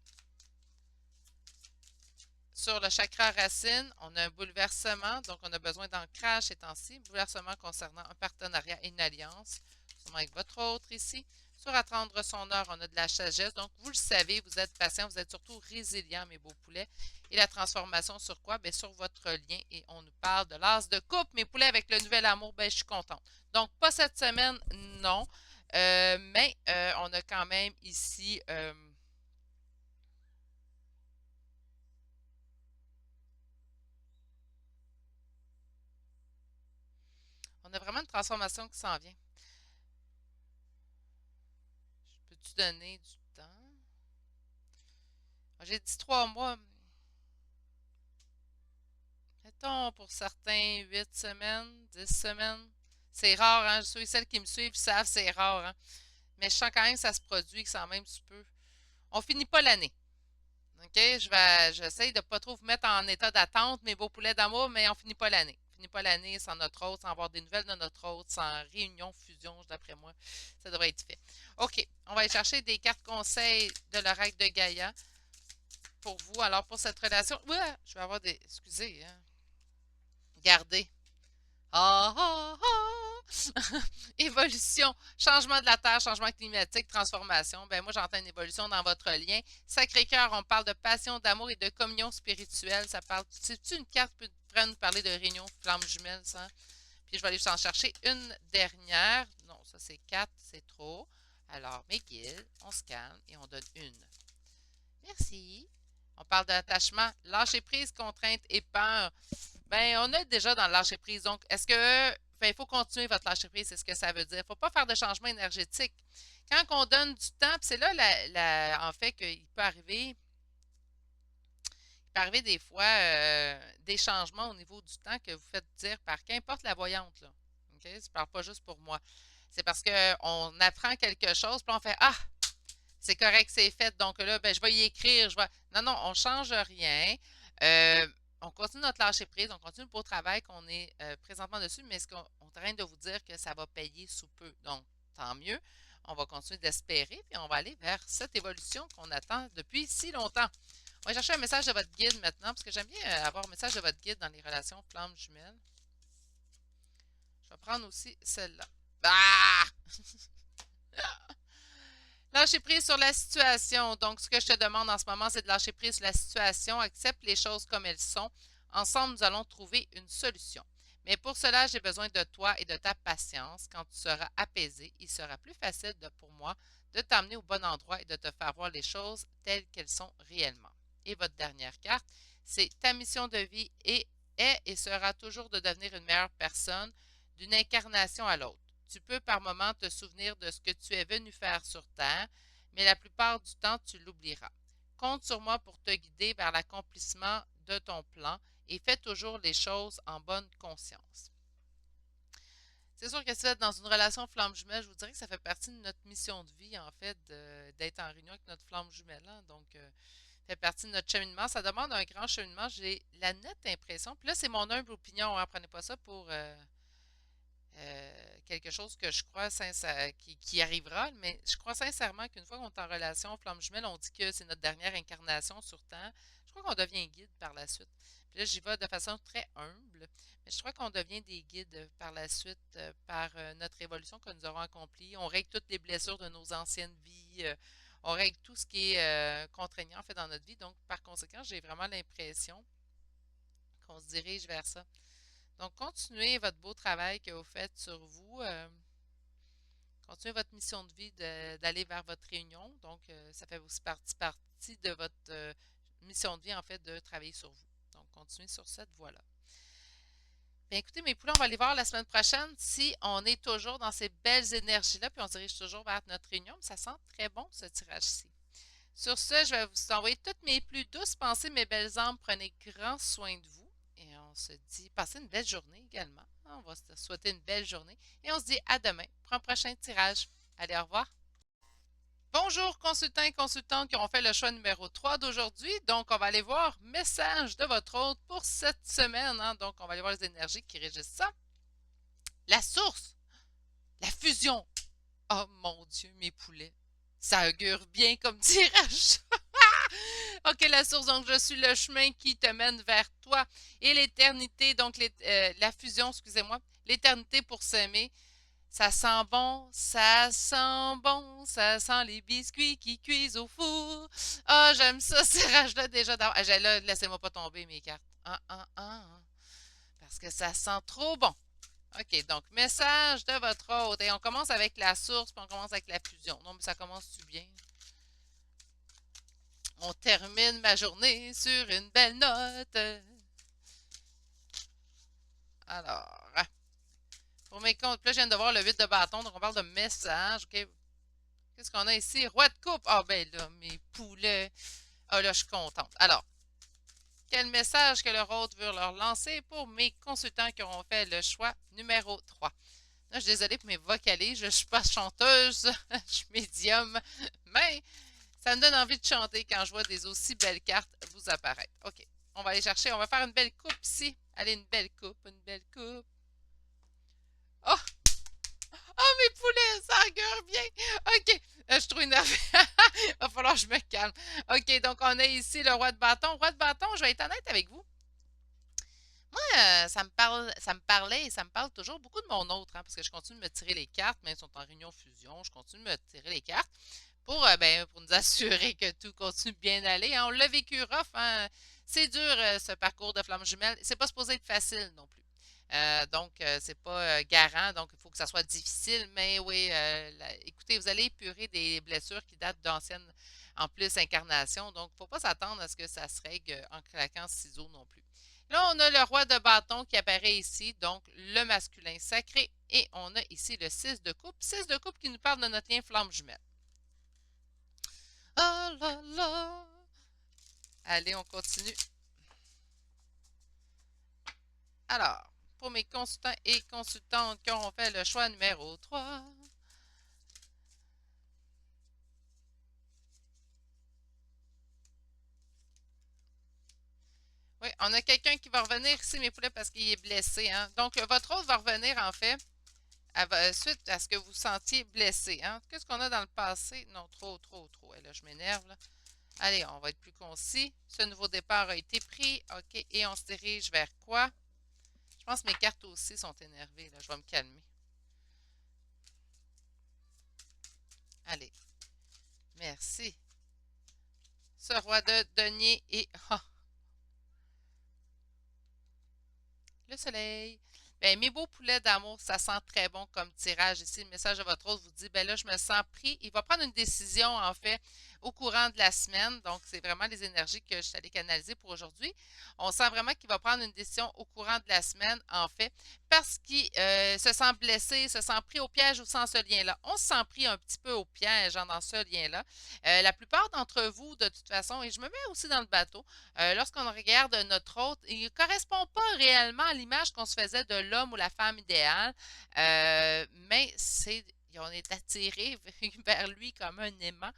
Sur le chakra racine, on a un bouleversement, donc on a besoin d'ancrage ces temps-ci. Bouleversement concernant un partenariat et une alliance, sûrement avec votre autre ici. Sur attendre son heure, on a de la sagesse. Donc, vous le savez, vous êtes patient, vous êtes surtout résilient, mes beaux poulets. Et la transformation sur quoi? Bien, sur votre lien. Et on nous parle de l'as de coupe, mes poulets, avec le nouvel amour. Bien, je suis contente. Donc, pas cette semaine, non. Mais on a quand même ici on a vraiment une transformation qui s'en vient. Peux-tu donner du temps? J'ai dit 3 mois. Mettons pour certains 8 semaines, 10 semaines. C'est rare, hein? Ceux et celles qui me suivent savent, c'est rare, hein? Mais je sens quand même que ça se produit, que ça même tu peux. On finit pas l'année. OK? J'essaye de pas trop vous mettre en état d'attente, mes beaux poulets d'amour, mais on finit pas l'année. On finit pas l'année sans notre hôte, sans avoir des nouvelles de notre hôte, sans réunion, fusion, d'après moi. Ça devrait être fait. OK. On va aller chercher des cartes conseils de l'oracle de Gaïa pour vous. Alors, pour cette relation, ouais, je vais avoir des. Excusez, hein. Gardez. Ah, ah, ah! Évolution, changement de la Terre, changement climatique, transformation. Ben moi, j'entends une évolution dans votre lien. Sacré-Cœur, on parle de passion, d'amour et de communion spirituelle. Ça parle. C'est-tu une carte qui pourrait nous parler de réunion flamme jumelle, ça? Puis je vais aller s'en chercher une dernière. Non, ça c'est 4, c'est trop. Alors, mes guides, on se calme et on donne une. Merci. On parle d'attachement, lâcher prise, contrainte et peur. Ben, on est déjà dans le lâcher prise. Donc, est-ce que, ben, il faut continuer votre lâcher prise, c'est ce que ça veut dire. Il ne faut pas faire de changement énergétique. Quand on donne du temps, c'est là, en fait, qu'il peut peut arriver des fois des changements au niveau du temps que vous faites dire par qu'importe la voyante, là. OK? Je ne parle pas juste pour moi. C'est parce qu'on apprend quelque chose, puis on fait Ah, c'est correct, c'est fait. Donc là, ben, je vais y écrire. Non, non, on ne change rien. Euh, on continue notre lâcher prise, on continue le beau travail qu'on est présentement dessus, mais ce qu'on on train de vous dire que ça va payer sous peu. Donc, tant mieux. On va continuer d'espérer, puis on va aller vers cette évolution qu'on attend depuis si longtemps. On va chercher un message de votre guide maintenant, parce que j'aime bien avoir un message de votre guide dans les relations flammes jumelles. Je vais prendre aussi celle-là. Ah! Lâcher prise sur la situation. Donc, ce que je te demande en ce moment, c'est de lâcher prise sur la situation. Accepte les choses comme elles sont. Ensemble, nous allons trouver une solution. Mais pour cela, j'ai besoin de toi et de ta patience. Quand tu seras apaisé, il sera plus facile pour moi de t'amener au bon endroit et de te faire voir les choses telles qu'elles sont réellement. Et votre dernière carte, c'est ta mission de vie est et sera toujours de devenir une meilleure personne d'une incarnation à l'autre. Tu peux par moments te souvenir de ce que tu es venu faire sur Terre, mais la plupart du temps, tu l'oublieras. Compte sur moi pour te guider vers l'accomplissement de ton plan et fais toujours les choses en bonne conscience. C'est sûr que si vous êtes dans une relation flamme jumelle, je vous dirais que ça fait partie de notre mission de vie, en fait, d'être en réunion avec notre flamme jumelle. Hein. Donc, ça fait partie de notre cheminement. Ça demande un grand cheminement. J'ai la nette impression, puis là, c'est mon humble opinion, hein, prenez pas ça pour quelque chose que je crois qui arrivera, mais je crois sincèrement qu'une fois qu'on est en relation flamme jumelle, on dit que c'est notre dernière incarnation sur Terre. Je crois qu'on devient guide par la suite. Puis là, j'y vais de façon très humble, mais je crois qu'on devient des guides par la suite par notre évolution que nous aurons accomplie. On règle toutes les blessures de nos anciennes vies. On règle tout ce qui est contraignant en fait dans notre vie. Donc, par conséquent, j'ai vraiment l'impression qu'on se dirige vers ça. Donc, continuez votre beau travail que vous faites sur vous. Continuez votre mission de vie d'aller vers votre réunion. Donc, ça fait aussi partie de votre mission de vie, en fait, de travailler sur vous. Donc, continuez sur cette voie-là. Bien, écoutez, mes poulets, on va aller voir la semaine prochaine si on est toujours dans ces belles énergies-là, puis on se dirige toujours vers notre réunion. Ça sent très bon, ce tirage-ci. Sur ce, je vais vous envoyer toutes mes plus douces pensées, mes belles âmes. Prenez grand soin de vous. Et on se dit, passez une belle journée également. On va se souhaiter une belle journée. Et on se dit à demain pour un prochain tirage. Allez, au revoir. Bonjour, consultants et consultantes qui ont fait le choix numéro 3 d'aujourd'hui. Donc, on va aller voir message de votre hôte pour cette semaine. Hein. Donc, on va aller voir les énergies qui régissent ça. La source, la fusion. Oh mon Dieu, mes poulets. Ça augure bien comme tirage. OK, la source, donc je suis le chemin qui te mène vers toi. Et l'éternité, donc la fusion, excusez-moi, l'éternité pour s'aimer. Ça sent bon, ça sent bon, ça sent les biscuits qui cuisent au four. Ah, j'aime ça, ces rages-là déjà. Ah, là, laissez-moi pas tomber mes cartes. Parce que ça sent trop bon. OK, donc message de votre hôte. Et on commence avec la source, puis on commence avec la fusion. Non, mais ça commence-tu bien? On termine ma journée sur une belle note. Alors, pour mes comptes, là, je viens de voir le 8 de bâton, donc on parle de message. OK. Qu'est-ce qu'on a ici? Roi de coupe. Ah, ben là, mes poulets. Ah, là, je suis contente. Alors, quel message que leur hôte veut leur lancer pour mes consultants qui auront fait le choix numéro 3? Là, je suis désolée pour mes vocalises. Je ne suis pas chanteuse. Je suis médium. Mais ça me donne envie de chanter quand je vois des aussi belles cartes vous apparaître. OK. On va aller chercher. On va faire une belle coupe ici. Allez, une belle coupe. Une belle coupe. Oh! Oh, mes poulets, ça augure bien. OK. Je suis trop énervée. Il va falloir que je me calme. OK, donc on a ici le roi de bâton. Roi de bâton, je vais être honnête avec vous. Moi, ça me parlait et ça me parle toujours beaucoup de mon autre, hein, parce que je continue de me tirer les cartes, même si on est en réunion fusion, je continue de me tirer les cartes pour nous assurer que tout continue de bien aller. Hein. On l'a vécu rough, hein. C'est dur ce parcours de flamme jumelle. C'est pas supposé être facile non plus. C'est pas garant, donc il faut que ça soit difficile. Mais oui, écoutez, vous allez épurer des blessures qui datent d'anciennes, en plus, incarnations. Donc, il ne faut pas s'attendre à ce que ça se règle en claquant ciseaux non plus. Là, on a le roi de bâton qui apparaît ici, donc le masculin sacré. Et on a ici le 6 de coupe. 6 de coupe qui nous parle de notre lien flamme jumelle. Oh là là! Allez, on continue. Alors, pour mes consultants et consultantes qui auront fait le choix numéro 3. Oui, on a quelqu'un qui va revenir ici, mes poulets, parce qu'il est blessé. Hein? Donc, votre autre va revenir, en fait, suite à ce que vous sentiez blessé. Hein? Qu'est-ce qu'on a dans le passé? Non, trop, trop, trop. Et là, je m'énerve. Là. Allez, on va être plus concis. Ce nouveau départ a été pris. OK, et on se dirige vers quoi? Je pense que mes cartes aussi sont énervées. Là. Je vais me calmer. Allez, merci. Ce roi de denier et... Ah, le soleil. Ben, mes beaux poulets d'amour, ça sent très bon comme tirage ici. Le message de votre autre vous dit, ben là, je me sens pris. Il va prendre une décision, en fait, au courant de la semaine. Donc, c'est vraiment les énergies que je suis allée canaliser pour aujourd'hui. On sent vraiment qu'il va prendre une décision au courant de la semaine, en fait, parce qu'il se sent blessé, se sent pris au piège ou sans ce lien-là. On se sent pris un petit peu au piège hein, dans ce lien-là. La plupart d'entre vous, de toute façon, et je me mets aussi dans le bateau, lorsqu'on regarde notre hôte, il ne correspond pas réellement à l'image qu'on se faisait de l'homme ou la femme idéale, mais on est attiré vers lui comme un aimant.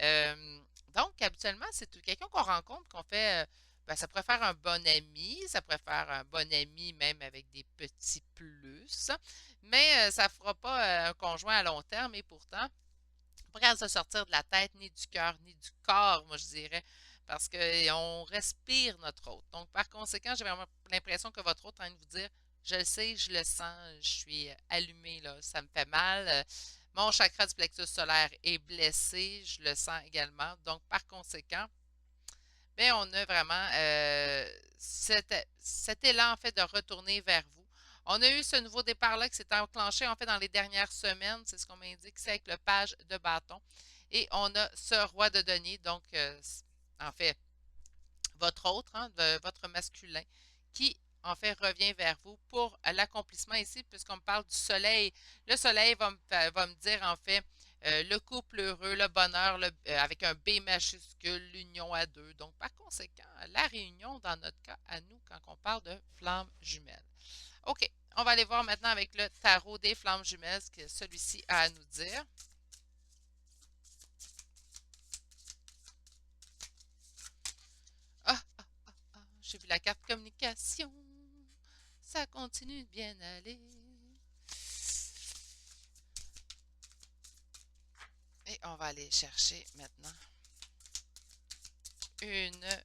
Euh, donc, habituellement, c'est quelqu'un qu'on rencontre, qu'on fait, ben, ça pourrait faire un bon ami, ça pourrait faire un bon ami même avec des petits plus, mais ça ne fera pas un conjoint à long terme et pourtant, pas capable de se sortir de la tête, ni du cœur, ni du corps, moi je dirais, parce qu'on respire notre hôte. Donc, par conséquent, j'ai vraiment l'impression que votre hôte est en train de vous dire, je le sais, je le sens, je suis allumé, là, ça me fait mal. Mon chakra du plexus solaire est blessé, je le sens également. Donc, par conséquent, bien, on a vraiment cet élan, en fait, de retourner vers vous. On a eu ce nouveau départ-là qui s'est enclenché, en fait, dans les dernières semaines. C'est ce qu'on m'indique, c'est avec le page de bâton. Et on a ce roi de denier, donc, en fait, votre autre, hein, votre masculin, qui, en fait, revient vers vous pour l'accomplissement ici, puisqu'on me parle du soleil. Le soleil va me dire, en fait, le couple heureux, le bonheur, avec un B majuscule, l'union à deux. Donc, par conséquent, la réunion, dans notre cas, à nous, quand on parle de flammes jumelles. OK, on va aller voir maintenant avec le tarot des flammes jumelles ce que celui-ci a à nous dire. Ah, ah, ah, ah, j'ai vu la carte communication. Ça continue de bien aller. Et on va aller chercher maintenant une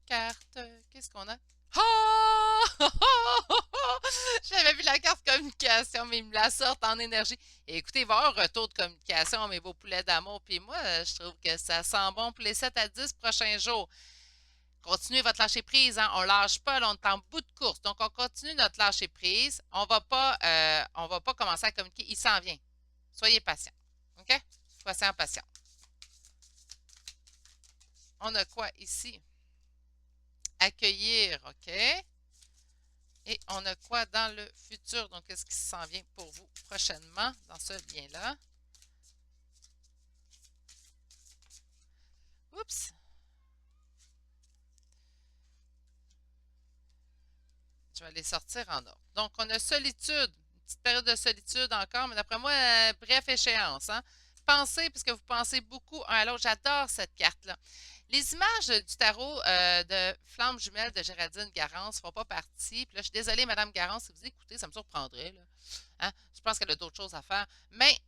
carte. Qu'est-ce qu'on a? Oh! J'avais vu la carte communication, mais ils me la sortent en énergie. Et écoutez, il va y avoir un retour de communication, mes beaux poulets d'amour. Puis moi, je trouve que ça sent bon pour les 7 à 10 prochains jours. Continuez votre lâcher prise, hein? On lâche pas, là, on est en bout de course. Donc, on continue notre lâcher prise. On va pas commencer à communiquer. Il s'en vient. Soyez patient. OK? Patient, patient. On a quoi ici? Accueillir, OK? Et on a quoi dans le futur? Donc, qu'est-ce qui s'en vient pour vous prochainement dans ce lien-là? Oups! Je vais les sortir en ordre. Donc, on a solitude, une petite période de solitude encore, mais d'après moi, bref échéance. Hein? Pensez, puisque vous pensez beaucoup un à l'autre. J'adore cette carte-là. Les images du tarot de Flamme jumelle de Géraldine Garance ne font pas partie. Puis là, je suis désolée, Madame Garance, si vous écoutez, ça me surprendrait. Là. Hein? Je pense qu'elle a d'autres choses à faire. Mais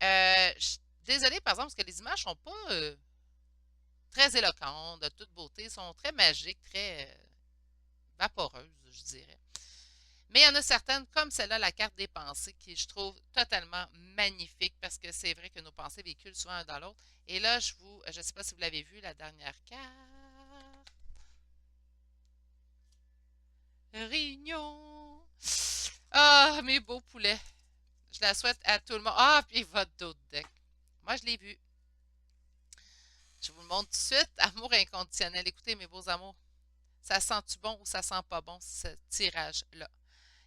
je suis désolée, par exemple, parce que les images ne sont pas très éloquentes, de toute beauté, sont très magiques, très vaporeuses, je dirais. Mais il y en a certaines, comme celle-là, la carte des pensées, qui je trouve totalement magnifique parce que c'est vrai que nos pensées véhiculent souvent un dans l'autre. Et là, je ne sais pas si vous l'avez vu, la dernière carte. Réunion. Ah, mes beaux poulets. Je la souhaite à tout le monde. Ah, puis votre d'autres deck. Moi, je l'ai vu. Je vous le montre tout de suite. Amour inconditionnel. Écoutez, mes beaux amours. Ça sent-tu bon ou ça sent pas bon, ce tirage-là?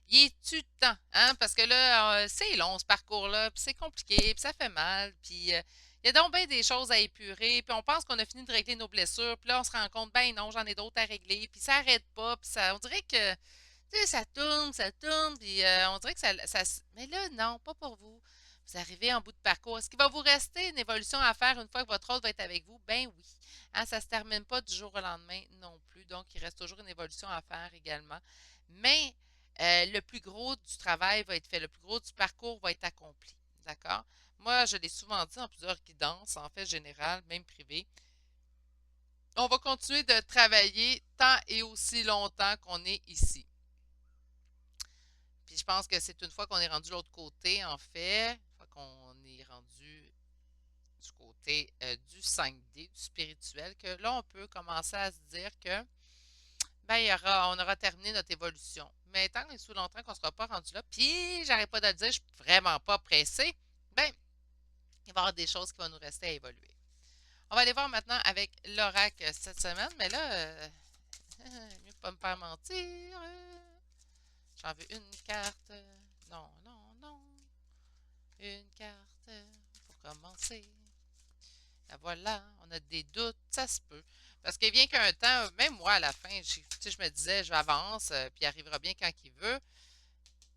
Il est-tu temps? Hein? Parce que là, c'est long ce parcours-là, puis c'est compliqué, puis ça fait mal, puis il y a donc bien des choses à épurer, puis on pense qu'on a fini de régler nos blessures, puis là, on se rend compte, ben non, j'en ai d'autres à régler, puis ça arrête pas, puis ça, on dirait que Tu sais, ça tourne, puis on dirait que mais là, non, pas pour vous. Vous arrivez en bout de parcours. Est-ce qu'il va vous rester une évolution à faire une fois que votre rôle va être avec vous? Ben oui. Hein, ça ne se termine pas du jour au lendemain non plus. Donc, il reste toujours une évolution à faire également. Mais le plus gros du travail va être fait. Le plus gros du parcours va être accompli. D'accord? Moi, je l'ai souvent dit en plusieurs guidances, en fait, générales, même privées. On va continuer de travailler tant et aussi longtemps qu'on est ici. Puis je pense que c'est une fois qu'on est rendu de l'autre côté, en fait, une fois qu'on est rendu du côté du 5D, du spirituel, que là, on peut commencer à se dire que ben, on aura terminé notre évolution. Mais tant et sous longtemps qu'on ne sera pas rendu là, puis j'arrête pas de le dire, je suis vraiment pas pressée, ben, il va y avoir des choses qui vont nous rester à évoluer. On va aller voir maintenant avec l'oracle cette semaine, mais là, mieux pas me faire mentir. J'en veux une carte. Non, non, non. Une carte pour commencer. Et voilà, on a des doutes, ça se peut. Parce qu'il vient qu'un temps, même moi à la fin, je me disais, je avance, puis il arrivera bien quand il veut.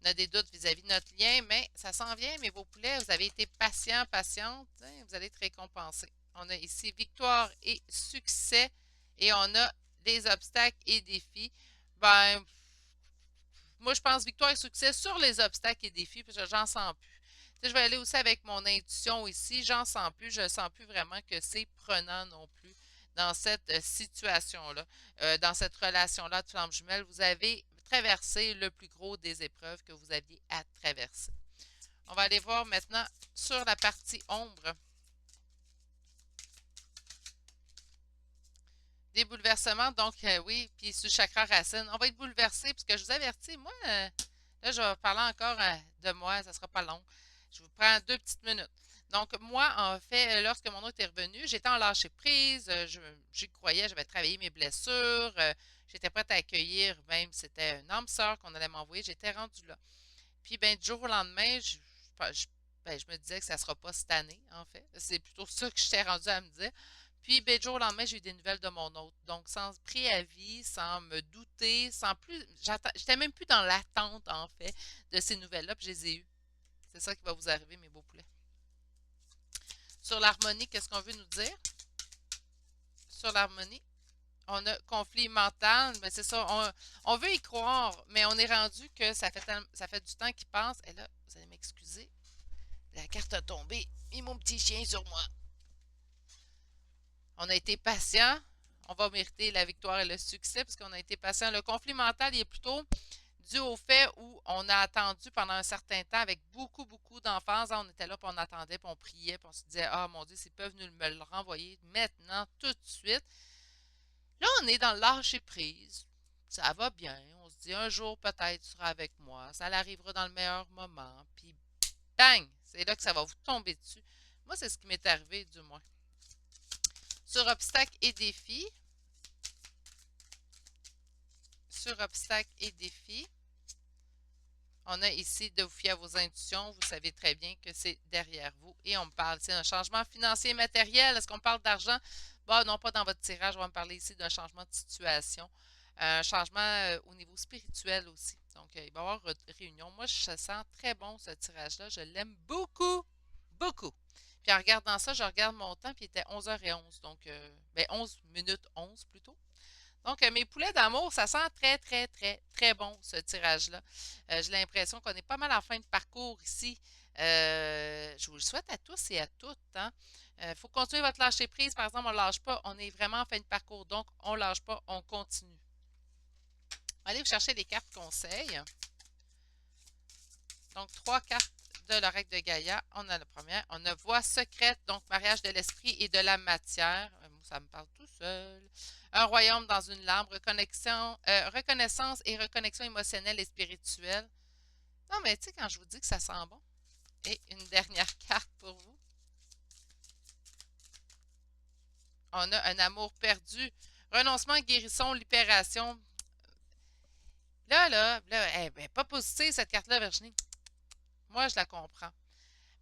On a des doutes vis-à-vis de notre lien, mais ça s'en vient, mes beaux poulets. Vous avez été patients, patientes, hein, vous allez être récompensés. On a ici victoire et succès, et on a des obstacles et défis. Ben, moi, je pense victoire et succès sur les obstacles et défis, parce que j'en sens plus. Tu sais, je vais aller aussi avec mon intuition ici. J'en sens plus. Je ne sens plus vraiment que c'est prenant non plus dans cette situation-là, dans cette relation-là de flamme jumelle. Vous avez traversé le plus gros des épreuves que vous aviez à traverser. On va aller voir maintenant sur la partie ombre. Des bouleversements, donc oui, puis sur le chakra racine. On va être bouleversé, puisque je vous avertis, moi, là, je vais parler encore de moi, ça ne sera pas long. Je vous prends 2 petites minutes. Donc, moi, en fait, lorsque mon autre est revenu, j'étais en lâcher prise, j'y croyais, j'avais travaillé mes blessures, j'étais prête à accueillir, même c'était une âme sœur qu'on allait m'envoyer, j'étais rendue là. Puis, ben, du jour au lendemain, je me disais que ça ne sera pas cette année, en fait. C'est plutôt ça que j'étais rendue à me dire. Puis, ben, du jour au lendemain, j'ai eu des nouvelles de mon autre. Donc, sans préavis, sans me douter, sans plus. J'étais même plus dans l'attente, en fait, de ces nouvelles-là, puis je les ai eues. C'est ça qui va vous arriver, mes beaux poulets. Sur l'harmonie, qu'est-ce qu'on veut nous dire? Sur l'harmonie, on a conflit mental, mais c'est ça, on veut y croire, mais on est rendu que ça fait du temps qu'il passe. Et là, vous allez m'excuser, la carte a tombé. Et mon petit chien sur moi. On a été patient. On va mériter la victoire et le succès parce qu'on a été patient. Le conflit mental, il est plutôt dû au fait où on a attendu pendant un certain temps avec beaucoup, beaucoup d'emphase. On était là, puis on attendait, puis on priait, puis on se disait, ah mon Dieu, s'ils peuvent nous me le renvoyer maintenant, tout de suite. Là, on est dans le lâcher prise. Ça va bien. On se dit, un jour, peut-être, tu seras avec moi. Ça arrivera dans le meilleur moment. Puis, bang! C'est là que ça va vous tomber dessus. Moi, c'est ce qui m'est arrivé, du moins. Sur obstacles et défis. Sur obstacles et défis. On a ici de vous fier à vos intuitions. Vous savez très bien que c'est derrière vous. Et on me parle ici d'un changement financier et matériel. Est-ce qu'on parle d'argent? Bon, non, pas dans votre tirage. On va me parler ici d'un changement de situation. Un changement au niveau spirituel aussi. Donc, il va y avoir réunion. Moi, je sens très bon ce tirage-là. Je l'aime beaucoup, beaucoup. Puis en regardant ça, je regarde mon temps, puis il était 11h11. Donc, ben 11 minutes 11 plutôt. Donc, mes poulets d'amour, ça sent très, très, très, très bon, ce tirage-là. J'ai l'impression qu'on est pas mal en fin de parcours ici. Je vous le souhaite à tous et à toutes. Hein. Faut continuer votre lâcher prise. Par exemple, on ne lâche pas. On est vraiment en fin de parcours. Donc, on ne lâche pas. On continue. Allez vous chercher les cartes conseils. Donc, 3 cartes de l'oracle de Gaïa. On a la première. On a voix secrète, donc mariage de l'esprit et de la matière. Ça me parle tout seul. Un royaume dans une larme, reconnaissance et reconnexion émotionnelle et spirituelle. Non, mais tu sais, quand je vous dis que ça sent bon. Et une dernière carte pour vous. On a un amour perdu. Renoncement, guérison, libération. Là, ben, pas positive cette carte-là, Virginie. Moi, je la comprends.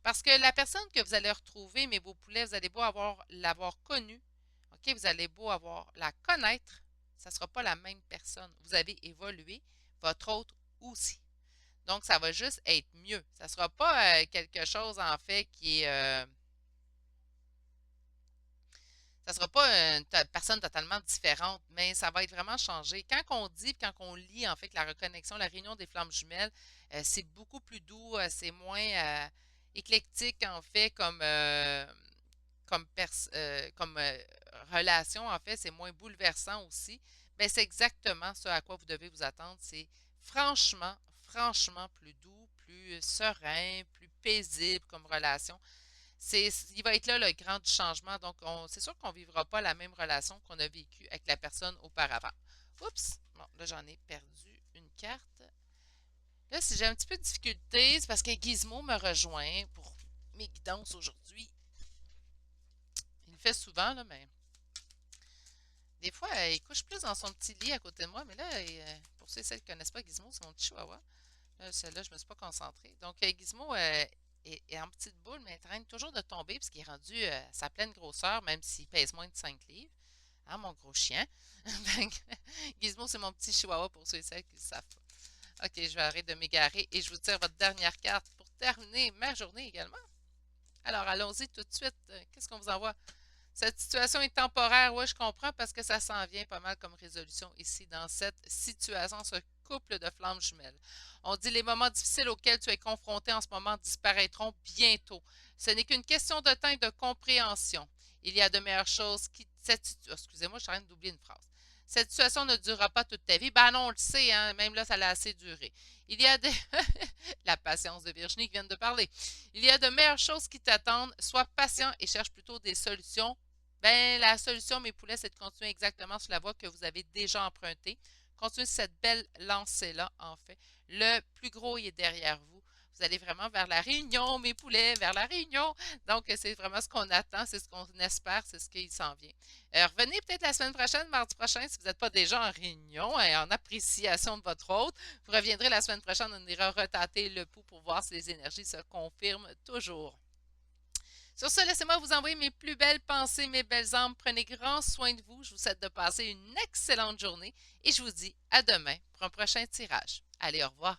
Parce que la personne que vous allez retrouver, mes beaux poulets, vous allez beau l'avoir connue, OK, vous allez beau la connaître, ça ne sera pas la même personne. Vous avez évolué, votre hôte aussi. Donc, ça va juste être mieux. Ça ne sera pas quelque chose, en fait, qui est... ça ne sera pas une personne totalement différente, mais ça va être vraiment changé. Quand on dit, quand on lit, en fait, que la reconnexion, la réunion des flammes jumelles, c'est beaucoup plus doux, c'est moins éclectique, en fait, comme relation, en fait, c'est moins bouleversant aussi. Mais c'est exactement ce à quoi vous devez vous attendre. C'est franchement, franchement plus doux, plus serein, plus paisible comme relation. Il va être là le grand changement. Donc, c'est sûr qu'on ne vivra pas la même relation qu'on a vécue avec la personne auparavant. Oups! Bon, là, j'en ai perdu une carte. Là, si j'ai un petit peu de difficulté, c'est parce que Gizmo me rejoint pour mes guidances aujourd'hui. Il le fait souvent, là, mais des fois, il couche plus dans son petit lit à côté de moi. Mais là, pour ceux et celles qui ne connaissent pas Gizmo, c'est mon petit chihuahua. Là, celle-là, je ne me suis pas concentrée. Donc, Gizmo est en petite boule, mais il train toujours de tomber parce qu'il est rendu à sa pleine grosseur, même s'il pèse moins de 5 livres. Hein, mon gros chien. Gizmo, c'est mon petit chihuahua pour ceux et celles qui ne le savent pas. Ok, je vais arrêter de m'égarer et je vous tire votre dernière carte pour terminer ma journée également. Alors, allons-y tout de suite. Qu'est-ce qu'on vous envoie? Cette situation est temporaire, oui, je comprends, parce que ça s'en vient pas mal comme résolution ici dans cette situation, ce couple de flammes jumelles. On dit les moments difficiles auxquels tu es confronté en ce moment disparaîtront bientôt. Ce n'est qu'une question de temps et de compréhension. Il y a de meilleures choses qui... excusez-moi, je suis en train d'oublier une phrase. Cette situation ne durera pas toute ta vie. Ben non, on le sait, hein, même là, ça l'a assez duré. Il y a des... La patience de Virginie qui vient de parler. Il y a de meilleures choses qui t'attendent. Sois patient et cherche plutôt des solutions. Ben, la solution, mes poulets, c'est de continuer exactement sur la voie que vous avez déjà empruntée. Continuez cette belle lancée-là, en fait. Le plus gros, il est derrière vous. Vous allez vraiment vers la réunion, mes poulets, vers la réunion. Donc, c'est vraiment ce qu'on attend, c'est ce qu'on espère, c'est ce qui s'en vient. Revenez peut-être la semaine prochaine, mardi prochain, si vous n'êtes pas déjà en réunion et en appréciation de votre hôte. Vous reviendrez la semaine prochaine, on ira retâter le pouls pour voir si les énergies se confirment toujours. Sur ce, laissez-moi vous envoyer mes plus belles pensées, mes belles âmes. Prenez grand soin de vous. Je vous souhaite de passer une excellente journée et je vous dis à demain pour un prochain tirage. Allez, au revoir.